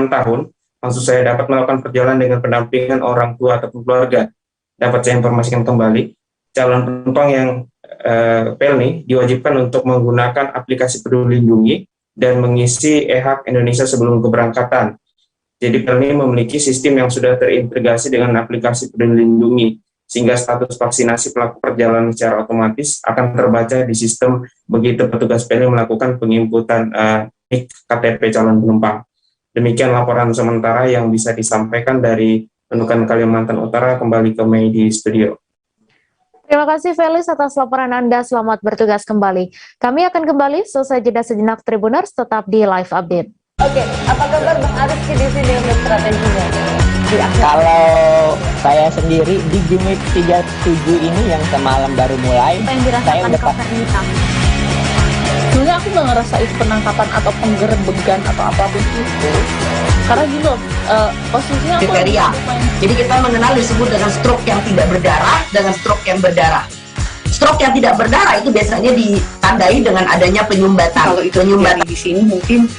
tahun, maksud saya dapat melakukan perjalanan dengan pendampingan orang tua atau keluarga. Dapat saya informasikan kembali, calon penumpang yang PLNI diwajibkan untuk menggunakan aplikasi Peduli Lindungi dan mengisi e-hak Indonesia sebelum keberangkatan. Jadi PLNI memiliki sistem yang sudah terintegrasi dengan aplikasi Peduli Lindungi, sehingga status vaksinasi pelaku perjalanan secara otomatis akan terbaca di sistem begitu petugas PLNI melakukan penginputan NIK KTP calon penumpang. Demikian laporan sementara yang bisa disampaikan dari Nunukan Kalimantan Utara. Kembali ke Mei di studio. Terima kasih Felis atas laporan Anda, selamat bertugas kembali. Kami akan kembali selesai jeda sejenak Tribuners, tetap di Live Update. Oke, apa kabar Bang Arief di sini untuk strateginya? Kalau saya sendiri di Gimik 37 ini yang semalam baru mulai, saya udah sebenarnya aku nggak ngerasa itu penangkapan atau penggerebegan atau apapun itu, karena gini loh, posisinya aku kriteria. Jadi kita mengenal disebut dengan stroke yang tidak berdarah dengan stroke yang berdarah. Stroke yang tidak berdarah itu biasanya ditandai dengan adanya penyumbatan. Kalau itu penyumbatan di sini mungkin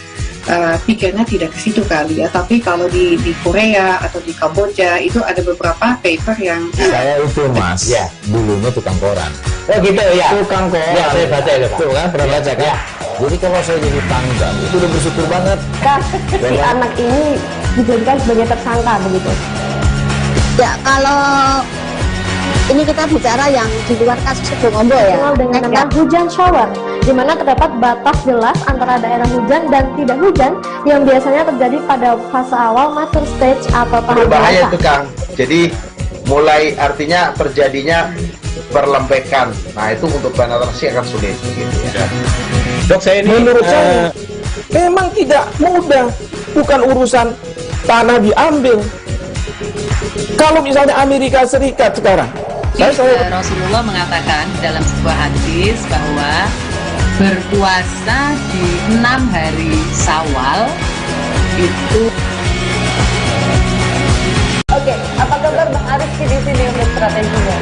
pikirnya tidak ke situ kali ya, tapi kalau di Korea atau di Kamboja itu ada beberapa paper yang saya itu mas, ya dulunya tukang koran. Oh gitu ya, Tukang koran. Ya, saya baca itu Pak. Tuh kan, pernah baca kan? Ya. Jadi kalau saya jadi tanggal itu udah bersyukur banget. Si anak ini dijadikan sebagai tersangka begitu. Ya, kalau ini kita bicara yang di luar kasus Bongombo ya. Dengan nama hujan shower, di mana terdapat batas jelas antara daerah hujan dan tidak hujan yang biasanya terjadi pada fase awal mature stage atau tahap berbahaya itu Kang. Jadi mulai artinya terjadinya perlempekan. Nah itu untuk penetrasi akan sulit gitu ya. Dok, saya ini menurut saya memang tidak mudah, bukan urusan tanah diambil. Kalau misalnya Amerika Serikat sekarang, Rasulullah mengatakan dalam sebuah hadis bahwa berpuasa di 6 hari Syawal itu. Oke, apa kabar Bang Arief di sini untuk strateginya?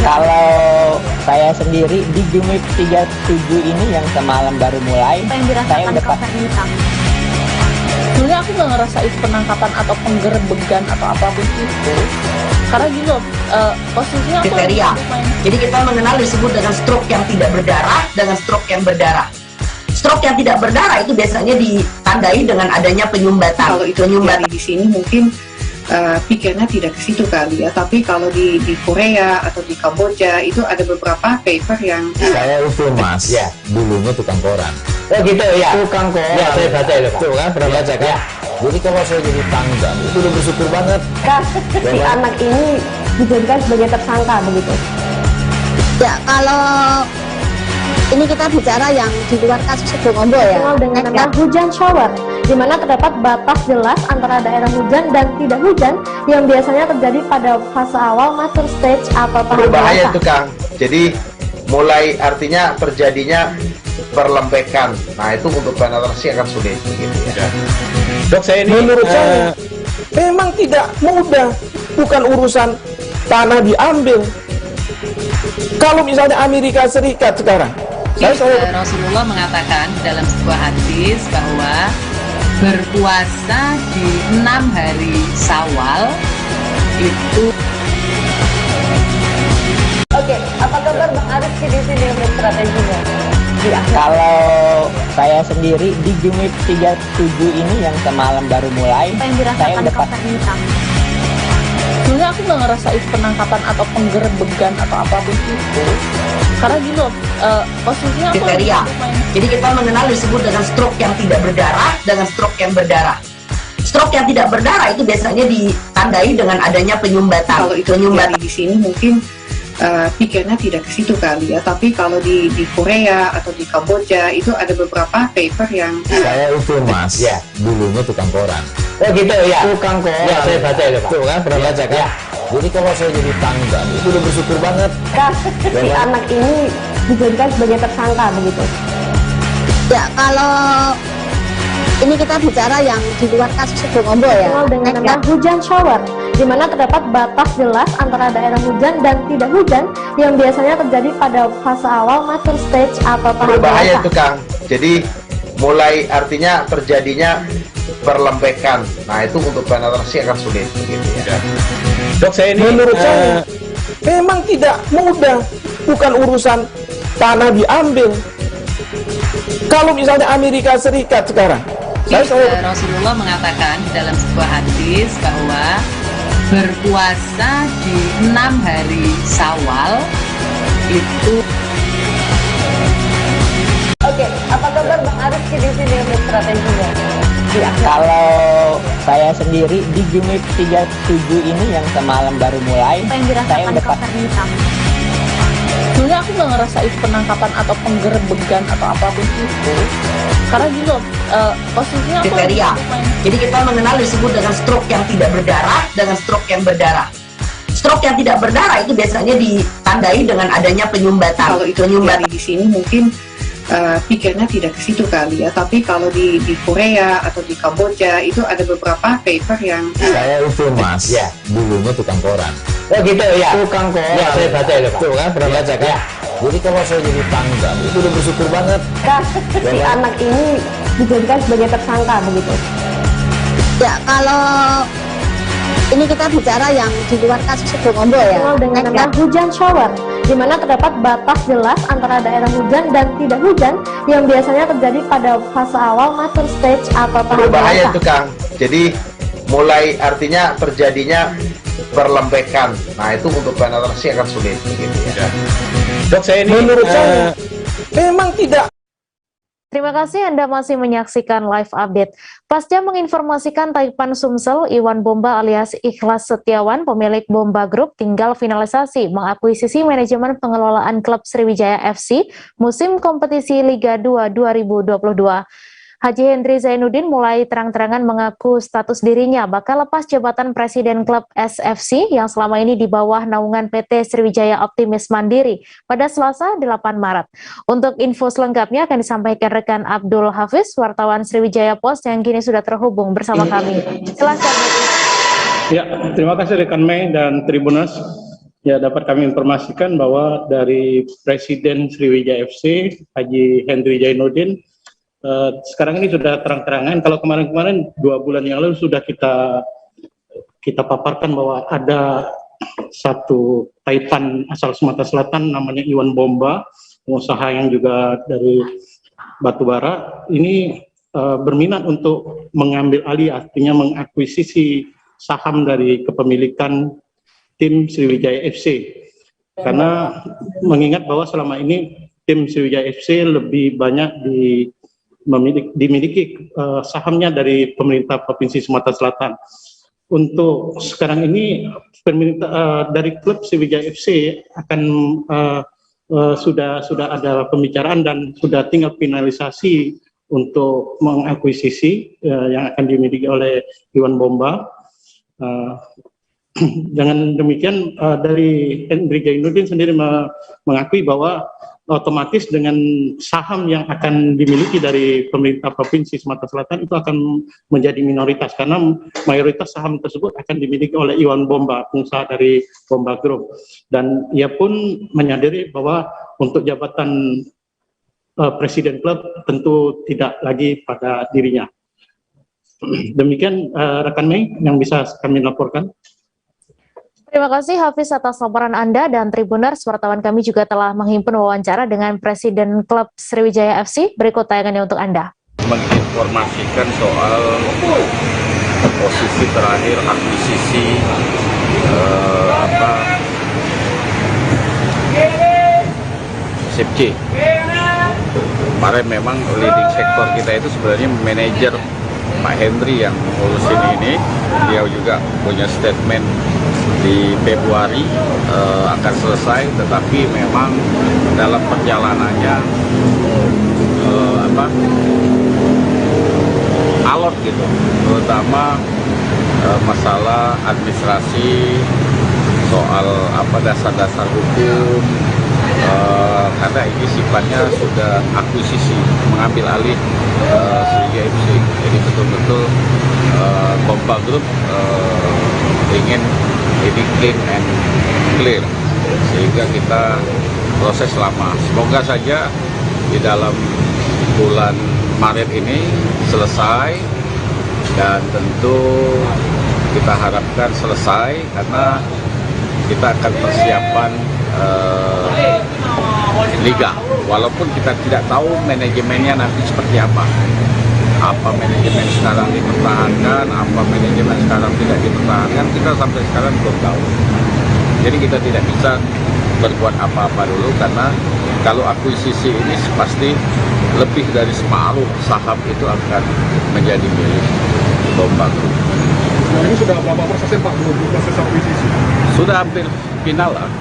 Kalau saya sendiri di Gimik 37 ini yang semalam baru mulai, saya udah sebenarnya aku nggak ngerasa itu penangkapan atau penggerebegan atau apapun itu, karena gini loh, posisinya aku kriteria. Jadi kita mengenal disebut dengan stroke yang tidak berdarah dengan stroke yang berdarah. Stroke yang tidak berdarah itu biasanya ditandai dengan adanya penyumbatan. Kalau itu penyumbatan di sini mungkin pikirnya tidak ke situ kali ya, tapi kalau di Korea atau di Kamboja itu ada beberapa paper yang Saya itu mas, ya dulunya tukang koran. Oh gitu ya. Tukang koran. Ya saya baca itu Pak. Tuh kan pernah baca kan? Jadi kalau saya jadi tanggal itu udah bersyukur banget. Si anak ini dijadikan sebagai tersangka begitu. Ya, kalau ini kita bicara yang di luar kasus Sibolombo ya. Dikenal dengan nama hujan shower, di mana terdapat batas jelas antara daerah hujan dan tidak hujan yang biasanya terjadi pada fase awal mature stage atau tahap Berbahaya dewasa. itu Kang. Jadi mulai artinya terjadinya perlembekan. Nah itu untuk penetrasi akan sulit begitu ya. Dok, saya ini menurut saya memang tidak mudah, bukan urusan tanah diambil. Kalau misalnya Amerika Serikat sekarang, Rasulullah mengatakan dalam sebuah hadis bahwa berpuasa di 6 hari Syawal itu. Oke, apa kabar Bang Arifki di sini untuk strateginya? Kalau saya sendiri di Jumip 37 ini yang semalam baru mulai, Apa yang saya dirasakan udah Kakak Bintang? Sebenarnya aku nggak ngerasain penangkapan atau penggerebegan atau apapun itu, karena gini loh, posisinya aku Kriteria. Jadi kita mengenal disebut dengan stroke yang tidak berdarah dengan stroke yang berdarah. Stroke yang tidak berdarah itu biasanya ditandai dengan adanya penyumbatan. Kalau itu terjadi di sini mungkin pikirnya tidak ke situ kali ya, tapi kalau di Korea atau di Kamboja itu ada beberapa paper yang Saya itu mas, ya dulunya tukang koran. Oh gitu ya. Tukang koran. Ya saya baca itu Pak. Tuh kan pernah baca kan? Jadi kalau saya jadi tanggal itu udah bersyukur banget. Si anak ini dijadikan sebagai tersangka begitu. Ya, kalau ini kita bicara yang di luar kasus Sibolombo ya. Dikenal dengan nama hujan shower, di mana terdapat batas jelas antara daerah hujan dan tidak hujan yang biasanya terjadi pada fase awal mature stage atau tahap Berbahaya dewasa. itu Kang. Jadi mulai artinya terjadinya perlembekan. Nah itu untuk penetrasi akan sulit begitu ya. Dok, saya ini menurut saya memang tidak mudah, bukan urusan tanah diambil. Kalau misalnya Amerika Serikat sekarang, Rasulullah mengatakan dalam sebuah hadis bahwa berpuasa di 6 hari Syawal itu. Oke, apa kabar Bang Arifki di sini untuk strateginya? Kalau saya sendiri di Jumip 37 ini yang semalam baru mulai, Apa yang saya dirasakan udah Kakak Bintang? Sebenarnya aku nggak ngerasain penangkapan atau penggerebegan atau apapun itu, karena gini loh, posisinya aku Kriteria. Jadi kita mengenal disebut dengan stroke yang tidak berdarah dengan stroke yang berdarah. Stroke yang tidak berdarah itu biasanya ditandai dengan adanya penyumbatan. kalau itu terjadi di sini mungkin pikirnya tidak ke situ kali ya, tapi kalau di Korea atau di Kamboja itu ada beberapa paper yang Saya itu mas, ya dulunya tukang koran. Oh gitu ya. Tukang koran. Ya saya baca itu Pak. Tuh kan pernah baca kan? Jadi kalau saya jadi tanggal itu udah bersyukur banget. Si anak ini dijadikan sebagai tersangka begitu. Ya, kalau ini kita bicara yang di luar kasus Sibolombo ya. Dikenal dengan nama hujan shower, di mana terdapat batas jelas antara daerah hujan dan tidak hujan yang biasanya terjadi pada fase awal mature stage atau tahap Berbahaya dewasa. itu Kang. Jadi mulai artinya terjadinya perlembekan. Nah itu untuk penetrasi akan sulit begitu ya. Dok, saya ini menurut saya memang tidak. Terima kasih Anda masih menyaksikan live update. Pasca menginformasikan Taipan Sumsel, Iwan Bomba alias Ikhlas Setiawan, pemilik Bomba Group, tinggal finalisasi mengakuisisi manajemen pengelolaan klub Sriwijaya FC musim kompetisi Liga 2 2022. Haji Hendri Zainuddin mulai terang-terangan mengaku status dirinya bakal lepas jabatan Presiden Klub SFC yang selama ini di bawah naungan PT Sriwijaya Optimis Mandiri pada Selasa 8 Maret. Untuk info selengkapnya akan disampaikan rekan Abdul Hafiz, wartawan Sriwijaya Post yang kini sudah terhubung bersama kami. Silakan. Ya, terima kasih rekan Mei dan Tribuners. Ya, dapat kami informasikan bahwa dari Presiden Sriwijaya FC, Haji Hendri Zainuddin, sekarang ini sudah terang-terangan. Kalau kemarin-kemarin 2 bulan yang lalu sudah kita paparkan bahwa ada satu Taipan asal Sumatera Selatan namanya Iwan Bomba, pengusaha yang juga dari batubara, ini berminat untuk mengambil alih, artinya mengakuisisi saham dari kepemilikan tim Sriwijaya FC. Karena mengingat bahwa selama ini tim Sriwijaya FC lebih banyak dimiliki sahamnya dari pemerintah Provinsi Sumatera Selatan. Untuk sekarang ini pemerintah dari klub Sriwijaya FC akan sudah ada pembicaraan dan sudah tinggal finalisasi untuk mengakuisisi yang akan dimiliki oleh Iwan Bomba. Dengan demikian dari Hendrik Jainuddin sendiri mengakui bahwa otomatis dengan saham yang akan dimiliki dari pemerintah Provinsi Sumatera Selatan itu akan menjadi minoritas karena mayoritas saham tersebut akan dimiliki oleh Iwan Bomba, pengusaha dari Bomba Group. Dan ia pun menyadari bahwa untuk jabatan presiden klub tentu tidak lagi pada dirinya. Demikian rekan Mei yang bisa kami laporkan. Terima kasih Hafiz atas laporan Anda, dan Tribuners, wartawan kami juga telah menghimpun wawancara dengan Presiden Klub Sriwijaya FC. Berikut tayangannya untuk Anda. Menginformasikan soal posisi terakhir akuisisi SIPC. Kemarin memang leading sektor kita itu sebenarnya manajer Pak Hendri yang ngurusin ini. Dia juga punya statement di Februari akan selesai, tetapi memang dalam perjalanannya alot gitu, terutama masalah administrasi, soal dasar-dasar hukum, karena ini sifatnya sudah akuisisi, mengambil alih Sriwijaya FC. Jadi betul-betul Bomba Group ingin ini clean and clear, sehingga kita proses lama. Semoga saja di dalam bulan Maret ini selesai, dan tentu kita harapkan selesai karena kita akan persiapan liga, walaupun kita tidak tahu manajemennya nanti seperti apa manajemen sekarang dipertahankan, apa manajemen sekarang tidak dipertahankan, kita sampai sekarang belum tahu. Jadi kita tidak bisa berbuat apa-apa dulu, karena kalau akuisisi ini pasti lebih dari separuh saham itu akan menjadi milik Bomba Group. Nah, ini sudah berapa prosesnya Pak, proses akuisisi? Sudah hampir final lah.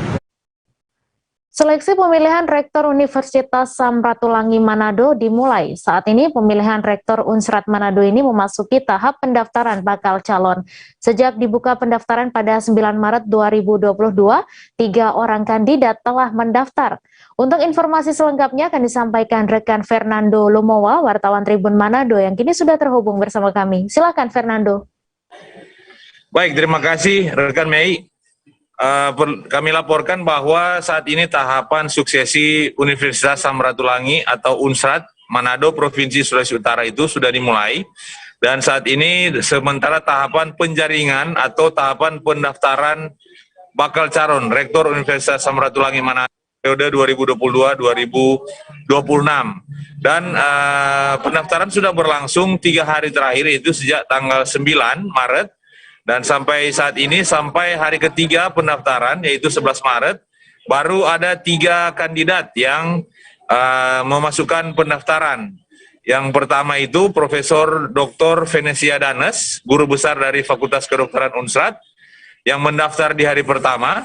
Seleksi pemilihan Rektor Universitas Samratulangi Manado dimulai. Saat ini pemilihan Rektor Unsrat Manado ini memasuki tahap pendaftaran bakal calon. Sejak dibuka pendaftaran pada 9 Maret 2022, 3 orang kandidat telah mendaftar. Untuk informasi selengkapnya akan disampaikan rekan Fernando Lumowa, wartawan Tribun Manado yang kini sudah terhubung bersama kami. Silakan Fernando. Baik, terima kasih rekan Mei. Kami laporkan bahwa saat ini tahapan suksesi Universitas Samratulangi atau Unsrat Manado Provinsi Sulawesi Utara itu sudah dimulai, dan saat ini sementara tahapan penjaringan atau tahapan pendaftaran bakal calon Rektor Universitas Samratulangi Manado periode 2022-2026, dan pendaftaran sudah berlangsung 3 hari terakhir, itu sejak tanggal 9 Maret. Dan sampai saat ini, sampai hari ketiga pendaftaran, yaitu 11 Maret, baru ada 3 kandidat yang memasukkan pendaftaran. Yang pertama itu Profesor Dr. Venesia Danes, guru besar dari Fakultas Kedokteran Unsrat, yang mendaftar di hari pertama.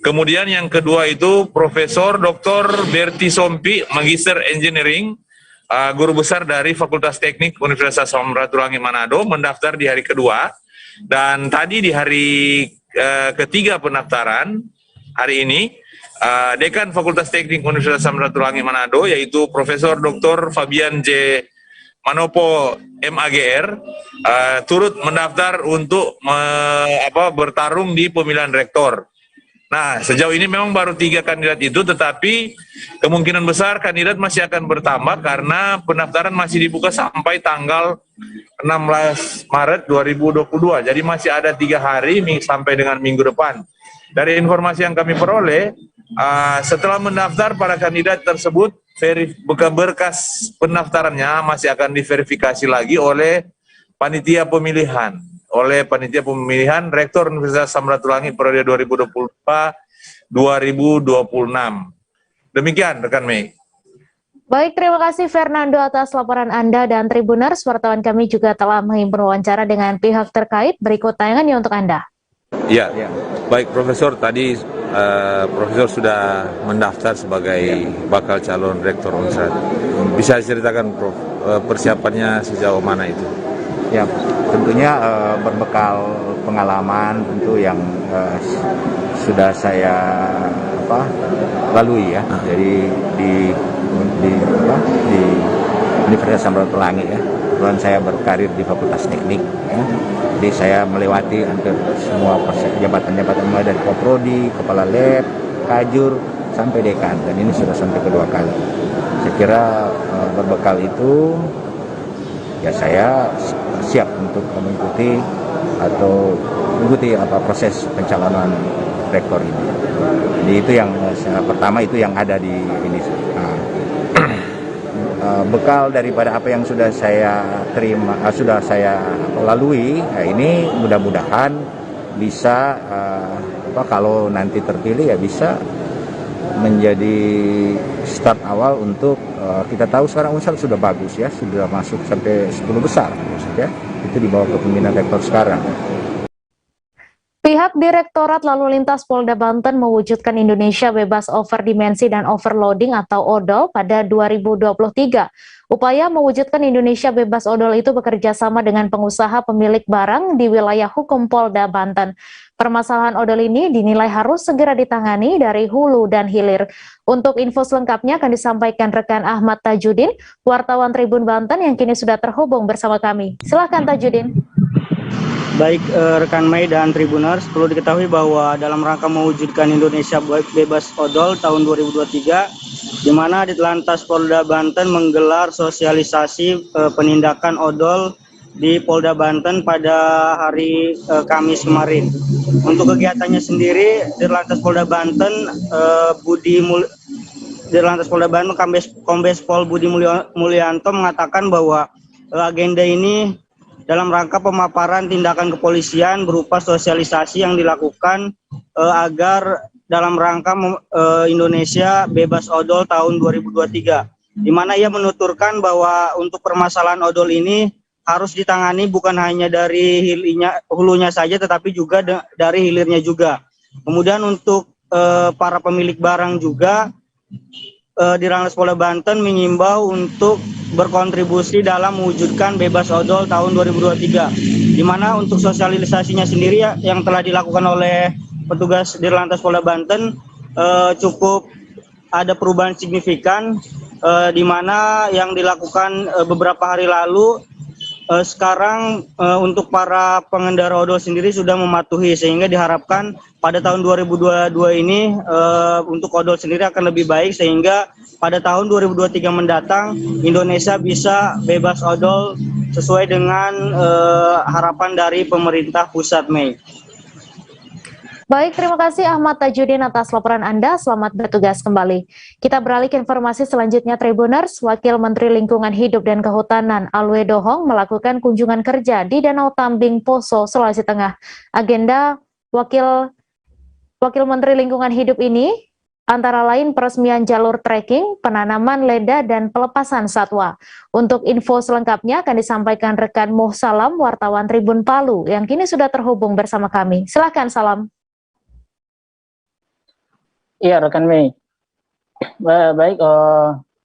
Kemudian yang kedua itu Profesor Dr. Berti Sompi, Magister Engineering, guru besar dari Fakultas Teknik Universitas Samratulangi Manado, mendaftar di hari kedua. Dan tadi di hari ketiga pendaftaran, hari ini, Dekan Fakultas Teknik Universitas Samratulangi Manado, yaitu Profesor Dr. Fabian J. Manopo MAGR, turut mendaftar untuk bertarung di pemilihan rektor. Nah, sejauh ini memang baru 3 kandidat itu, tetapi kemungkinan besar kandidat masih akan bertambah karena pendaftaran masih dibuka sampai tanggal 16 Maret 2022. Jadi masih ada 3 hari sampai dengan minggu depan. Dari informasi yang kami peroleh, setelah mendaftar para kandidat tersebut, berkas pendaftarannya masih akan diverifikasi lagi oleh panitia pemilihan, oleh Panitia Pemilihan Rektor Universitas Samratulangi periode 2022-2026. Demikian, rekan Mei. Baik, terima kasih Fernando atas laporan Anda dan Tribuners. Wartawan kami juga telah menghimpun wawancara dengan pihak terkait. Berikut tayangannya untuk Anda. Ya, baik Profesor, tadi Profesor sudah mendaftar sebagai bakal calon Rektor Unsrat. Bisa diceritakan Prof, persiapannya sejauh mana itu? Ya, tentunya berbekal pengalaman tentu yang sudah saya lalui ya. Jadi di Universitas Samratulangi ya. Kebetulan saya berkarir di Fakultas Teknik ya. Jadi saya melewati hampir semua jabatan-jabatan mulai dari Koprodi, Kepala Lab, Kajur sampai Dekan, dan ini sudah sampai kedua kali. Saya kira berbekal itu ya saya siap untuk mengikuti proses pencalonan rektor ini. Jadi itu yang pertama, itu yang ada di ini. Bekal daripada apa yang sudah saya terima, sudah saya lalui, ini mudah-mudahan bisa kalau nanti terpilih ya bisa menjadi start awal untuk kita tahu sekarang Unsur sudah bagus ya, sudah masuk sampai 10 besar ya. Itu di bawah kepemimpinan rektor sekarang. Pihak Direktorat Lalu Lintas Polda Banten mewujudkan Indonesia bebas overdimensi dan overloading atau ODOL pada 2023. Upaya mewujudkan Indonesia bebas odol itu bekerja sama dengan pengusaha pemilik barang di wilayah hukum Polda Banten. Permasalahan odol ini dinilai harus segera ditangani dari hulu dan hilir. Untuk info selengkapnya akan disampaikan rekan Ahmad Tajudin, wartawan Tribun Banten yang kini sudah terhubung bersama kami. Silakan Tajudin. Baik rekan Mei dan Tribuners, perlu diketahui bahwa dalam rangka mewujudkan Indonesia bebas odol tahun 2023, di mana Ditlantas Polda Banten menggelar sosialisasi penindakan odol di Polda Banten pada hari Kamis kemarin. Untuk kegiatannya sendiri, Ditlantas Polda Banten Ditlantas Polda Banten Kombes Pol Budi Mulyanto mengatakan bahwa agenda ini dalam rangka pemaparan tindakan kepolisian berupa sosialisasi yang dilakukan agar dalam rangka Indonesia bebas odol tahun 2023, di mana ia menuturkan bahwa untuk permasalahan odol ini harus ditangani bukan hanya dari hulunya saja, tetapi juga dari hilirnya juga. Kemudian untuk para pemilik barang juga di Ditlantas Polda Banten mengimbau untuk berkontribusi dalam mewujudkan bebas odol tahun 2023, di mana untuk sosialisasinya sendiri yang telah dilakukan oleh petugas di Ditlantas Polda Banten cukup ada perubahan signifikan, di mana yang dilakukan beberapa hari lalu sekarang untuk para pengendara odol sendiri sudah mematuhi, sehingga diharapkan pada tahun 2022 ini untuk odol sendiri akan lebih baik, sehingga pada tahun 2023 mendatang Indonesia bisa bebas odol sesuai dengan harapan dari pemerintah pusat, Mei. Baik, terima kasih Ahmad Tajudin atas laporan Anda. Selamat bertugas kembali. Kita beralih ke informasi selanjutnya, Tribuners. Wakil Menteri Lingkungan Hidup dan Kehutanan Alwe Dohong melakukan kunjungan kerja di Danau Tambing, Poso, Sulawesi Tengah. Agenda Wakil Menteri Lingkungan Hidup ini antara lain peresmian jalur trekking, penanaman leda, dan pelepasan satwa. Untuk info selengkapnya akan disampaikan rekan Moh Salam, wartawan Tribun Palu, yang kini sudah terhubung bersama kami. Silakan Salam. Iya, rekan Mei. Baik,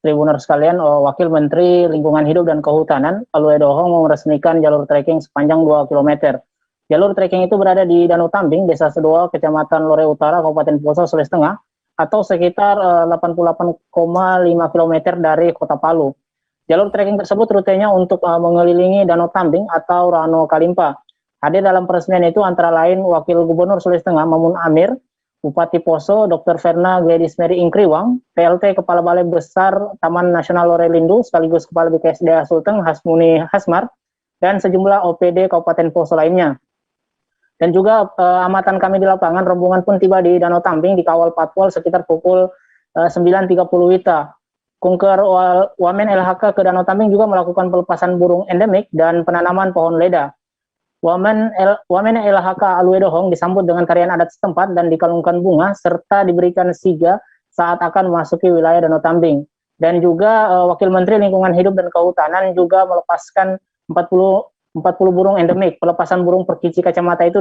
Tribuner sekalian, Wakil Menteri Lingkungan Hidup dan Kehutanan Alwe Dohong meresmikan jalur trekking sepanjang 2 km. Jalur trekking itu berada di Danau Tambing, Desa Sedoa, Kecamatan Lore Utara, Kabupaten Poso, Sulawesi Tengah, atau sekitar 88,5 km dari Kota Palu. Jalur trekking tersebut rutenya untuk mengelilingi Danau Tambing atau Rano Kalimpa. Hadir dalam peresmian itu antara lain Wakil Gubernur Sulawesi Tengah Mamun Amir, Bupati Poso Dr. Verna Gladys Mary Ingkriwang, PLT Kepala Balai Besar Taman Nasional Lore Lindu sekaligus Kepala BKSDA Sulteng Hasmuni Hasmar, dan sejumlah OPD Kabupaten Poso lainnya. Dan juga amatan kami di lapangan, rombongan pun tiba di Danau Tambing dikawal Patwal sekitar pukul 9.30 WITA. Kunker Wamen LHK ke Danau Tambing juga melakukan pelepasan burung endemik dan penanaman pohon leda. Wamen LHK Aluedohong disambut dengan tarian adat setempat dan dikalungkan bunga serta diberikan siga saat akan memasuki wilayah Danau Tambing. Dan juga Wakil Menteri Lingkungan Hidup dan Kehutanan juga melepaskan 40 burung endemik. Pelepasan burung perkici kacamata itu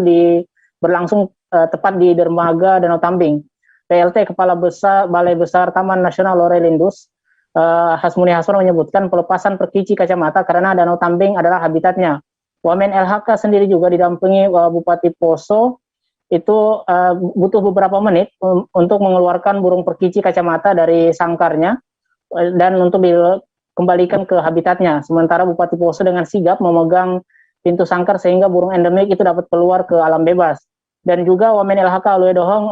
berlangsung tepat di dermaga Danau Tambing. PLT Kepala Balai Besar Taman Nasional Lorelindus Hasmuni Haswan menyebutkan pelepasan perkici kacamata karena Danau Tambing adalah habitatnya. Wamen LHK sendiri juga didampingi Bupati Poso itu butuh beberapa menit untuk mengeluarkan burung perkici kacamata dari sangkarnya dan untuk dikembalikan ke habitatnya. Sementara Bupati Poso dengan sigap memegang pintu sangkar sehingga burung endemik itu dapat keluar ke alam bebas. Dan juga Wamen LHK Aluedohong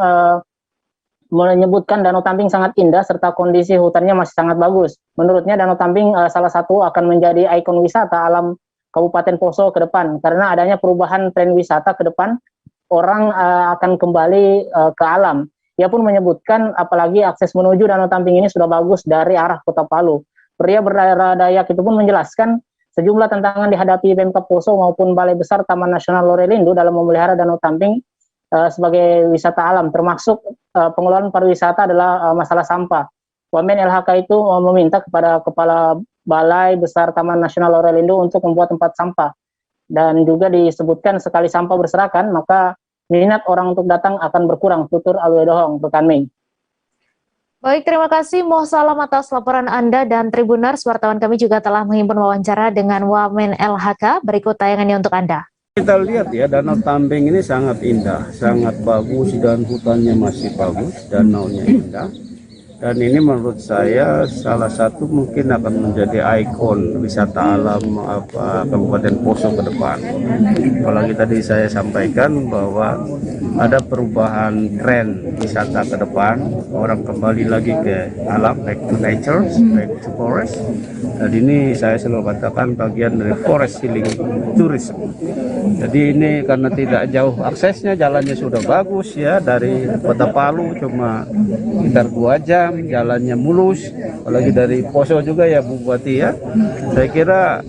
menyebutkan Danau Tambing sangat indah serta kondisi hutannya masih sangat bagus. Menurutnya Danau Tambing salah satu akan menjadi ikon wisata alam Kabupaten Poso ke depan, karena adanya perubahan tren wisata ke depan, orang akan kembali ke alam. Ia pun menyebutkan apalagi akses menuju Danau Tambing ini sudah bagus dari arah Kota Palu. Pria berdarah Dayak itu pun menjelaskan sejumlah tantangan dihadapi Pemkab Poso maupun Balai Besar Taman Nasional Lorelindo dalam memelihara Danau Tambing sebagai wisata alam, termasuk pengelolaan pariwisata adalah masalah sampah. Wamen LHK itu meminta kepada Kepala Balai Besar Taman Nasional Lorelindo untuk membuat tempat sampah. Dan juga disebutkan sekali sampah berserakan, maka minat orang untuk datang akan berkurang. Tutur Aluedohong, rekan Mei. Baik, terima kasih Moh Salam atas laporan Anda dan Tribuners. Wartawan kami juga telah menghimpun wawancara dengan Wamen LHK. Berikut tayangannya untuk Anda. Kita lihat ya, Danau Tambing ini sangat indah, sangat bagus dan hutannya masih bagus, danaunya indah. Dan ini menurut saya salah satu mungkin akan menjadi ikon wisata alam Kabupaten Poso ke depan. Apalagi tadi saya sampaikan bahwa ada perubahan tren wisata ke depan, orang kembali lagi ke alam, back to nature, back to forest. Dan ini saya selalu katakan bagian dari forest healing tourism. Jadi ini karena tidak jauh aksesnya, jalannya sudah bagus ya, dari Kota Palu cuma sekitar 2 jam. Jalannya mulus, apalagi dari Poso juga ya Bupati ya. Saya kira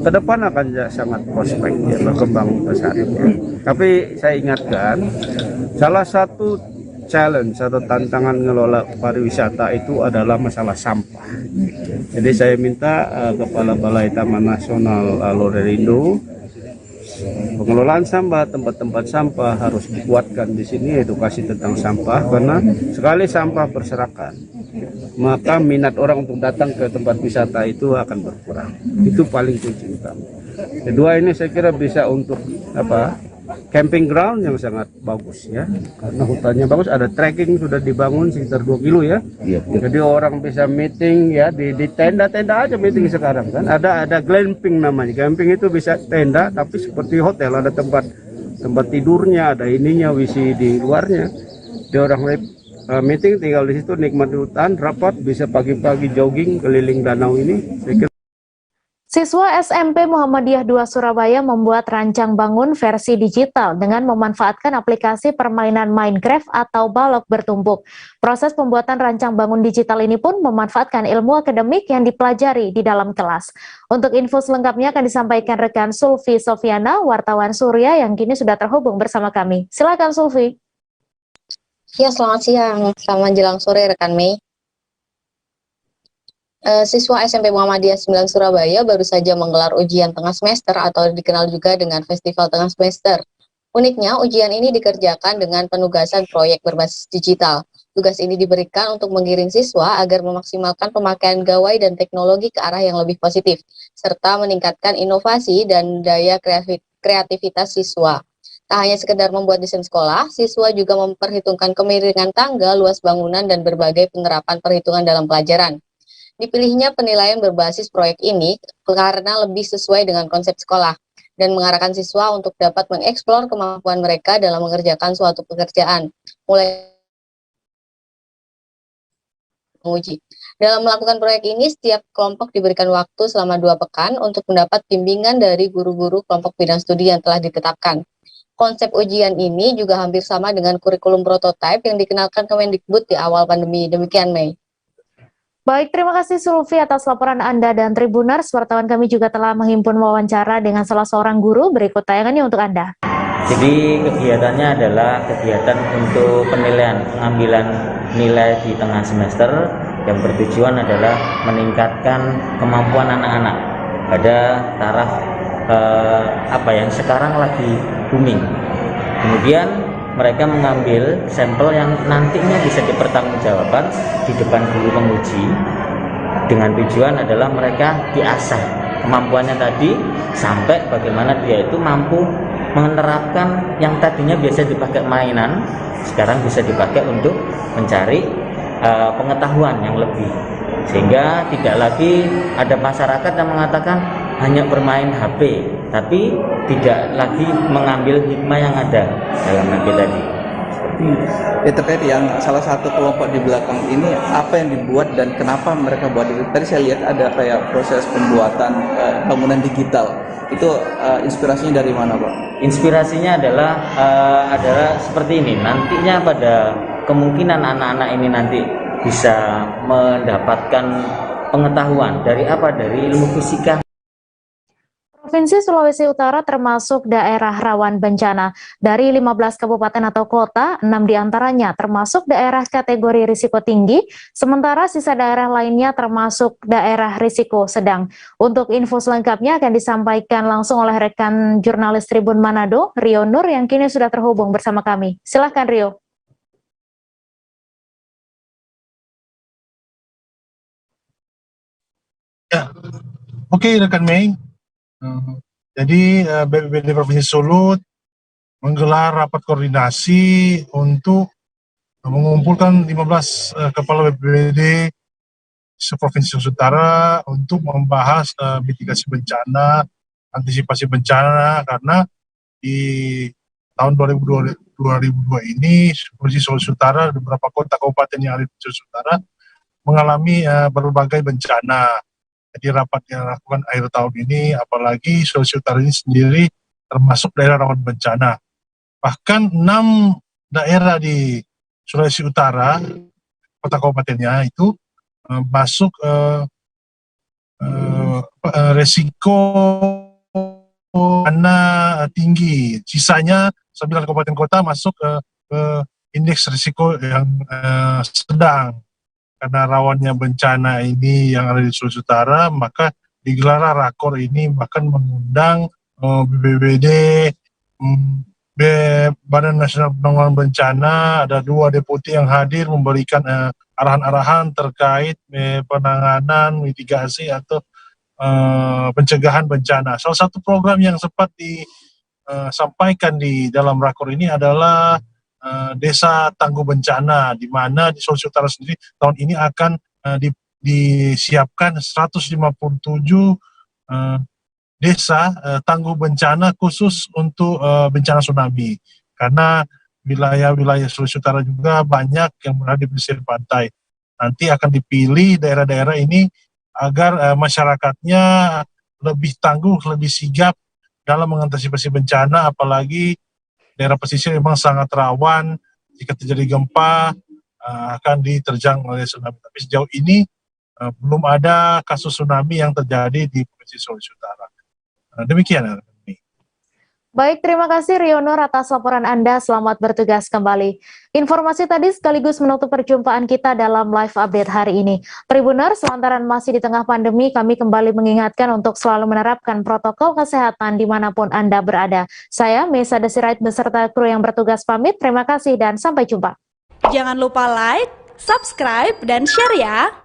ke depan akan sangat prospek ya, berkembang pesat ya. Tapi saya ingatkan, salah satu challenge atau tantangan ngelola pariwisata itu adalah masalah sampah. Jadi saya minta Kepala Balai Taman Nasional Lorelindo, pengelolaan sampah, tempat-tempat sampah harus dikuatkan di sini, edukasi tentang sampah, karena sekali sampah berserakan, maka minat orang untuk datang ke tempat wisata itu akan berkurang. Itu paling kunci utama. Kedua, ini saya kira bisa untuk camping ground yang sangat bagus ya, karena hutannya bagus, ada trekking sudah dibangun sekitar 2 kilo ya. Jadi orang bisa meeting ya di tenda-tenda aja meeting sekarang kan. Ada glamping namanya. Glamping itu bisa tenda tapi seperti hotel, ada tempat tidurnya, ada ininya, WC di luarnya. Jadi orang meeting tinggal di situ, nikmati hutan, rapat, bisa pagi-pagi jogging keliling danau ini. Saya kira Siswa SMP Muhammadiyah 2 Surabaya membuat rancang bangun versi digital dengan memanfaatkan aplikasi permainan Minecraft atau balok bertumpuk. Proses pembuatan rancang bangun digital ini pun memanfaatkan ilmu akademik yang dipelajari di dalam kelas. Untuk info selengkapnya akan disampaikan rekan Sulfi Sofiana, wartawan Surya yang kini sudah terhubung bersama kami. Silakan Sulfi. Ya, selamat siang. Selamat menjelang sore rekan Mei. Siswa SMP Muhammadiyah 9 Surabaya baru saja menggelar ujian tengah semester atau dikenal juga dengan Festival Tengah Semester. Uniknya, ujian ini dikerjakan dengan penugasan proyek berbasis digital. Tugas ini diberikan untuk menggiring siswa agar memaksimalkan pemakaian gawai dan teknologi ke arah yang lebih positif, serta meningkatkan inovasi dan daya kreativitas siswa. Tak hanya sekedar membuat desain sekolah, siswa juga memperhitungkan kemiringan tangga, luas bangunan, dan berbagai penerapan perhitungan dalam pelajaran. Dipilihnya penilaian berbasis proyek ini karena lebih sesuai dengan konsep sekolah dan mengarahkan siswa untuk dapat mengeksplor kemampuan mereka dalam mengerjakan suatu pekerjaan, mulai menguji. Dalam melakukan proyek ini, setiap kelompok diberikan waktu selama 2 pekan untuk mendapat bimbingan dari guru-guru kelompok bidang studi yang telah ditetapkan. Konsep ujian ini juga hampir sama dengan kurikulum prototipe yang dikenalkan Kemendikbud di awal pandemi. Demikian, Mei. Baik, terima kasih Sulfi atas laporan Anda dan Tribuners. Wartawan kami juga telah menghimpun wawancara dengan salah seorang guru. Berikut tayangannya untuk Anda. Jadi kegiatannya adalah kegiatan untuk pengambilan nilai di tengah semester yang bertujuan adalah meningkatkan kemampuan anak-anak pada taraf yang sekarang lagi booming. Kemudian mereka mengambil sampel yang nantinya bisa dipertanggungjawabkan di depan guru penguji dengan tujuan adalah mereka diasah kemampuannya tadi sampai bagaimana dia itu mampu menerapkan yang tadinya biasa dipakai mainan sekarang bisa dipakai untuk mencari pengetahuan yang lebih, sehingga tidak lagi ada masyarakat yang mengatakan hanya bermain HP tapi tidak lagi mengambil hikmah yang ada dalam HP tadi. Ya, terkait yang salah satu kelompok di belakang ini, apa yang dibuat dan kenapa mereka buat itu? Tadi saya lihat ada kayak proses pembuatan bangunan digital. Itu inspirasinya dari mana, Pak? Inspirasinya adalah seperti ini. Nantinya pada kemungkinan anak-anak ini nanti bisa mendapatkan pengetahuan dari apa? Dari ilmu fisika. Provinsi Sulawesi Utara termasuk daerah rawan bencana. Dari 15 kabupaten atau kota, 6 diantaranya termasuk daerah kategori risiko tinggi, sementara sisa daerah lainnya termasuk daerah risiko sedang. Untuk info selengkapnya akan disampaikan langsung oleh rekan jurnalis Tribun Manado, Rio Nur, yang kini sudah terhubung bersama kami. Silahkan Rio. Ya, oke rekan Mei. Jadi BPBD Provinsi Sulut menggelar rapat koordinasi untuk mengumpulkan 15 kepala BPBD se-Provinsi Sulawesi Utara untuk membahas mitigasi bencana, antisipasi bencana, karena di tahun 2002 ini Provinsi Sulawesi Utara beberapa kota kabupaten yang ada di Sulawesi Utara mengalami berbagai bencana. Jadi rapat yang dilakukan akhir tahun ini, apalagi Sulawesi Utara ini sendiri termasuk daerah rawan bencana. Bahkan 6 daerah di Sulawesi Utara, kota kabupatennya itu masuk resiko bencana tinggi. Sisanya 9 kabupaten kota masuk ke indeks risiko yang sedang. Karena rawannya bencana ini yang ada di Sulawesi Utara, maka digelar rakor ini, bahkan mengundang BPBD, Badan Nasional Penanggulangan Bencana, ada 2 deputi yang hadir memberikan arahan-arahan terkait penanganan, mitigasi atau pencegahan bencana. Salah satu program yang sempat disampaikan di dalam rakor ini adalah Desa Tangguh Bencana, di mana di Sulawesi Utara sendiri tahun ini akan disiapkan 157 desa tangguh bencana khusus untuk bencana tsunami, karena wilayah-wilayah Sulawesi Utara juga banyak yang berada di pesisir pantai. Nanti akan dipilih daerah-daerah ini agar masyarakatnya lebih tangguh, lebih sigap dalam mengantisipasi bencana, apalagi daerah pesisir memang sangat rawan jika terjadi gempa akan diterjang oleh tsunami. Tapi sejauh ini belum ada kasus tsunami yang terjadi di Provinsi Sulawesi Utara. Demikian. Baik, terima kasih Rio Nur atas laporan Anda. Selamat bertugas kembali. Informasi tadi sekaligus menutup perjumpaan kita dalam live update hari ini. Tribuners, lantaran masih di tengah pandemi, kami kembali mengingatkan untuk selalu menerapkan protokol kesehatan dimanapun Anda berada. Saya, Mesa Desirait beserta kru yang bertugas pamit. Terima kasih dan sampai jumpa. Jangan lupa like, subscribe, dan share ya.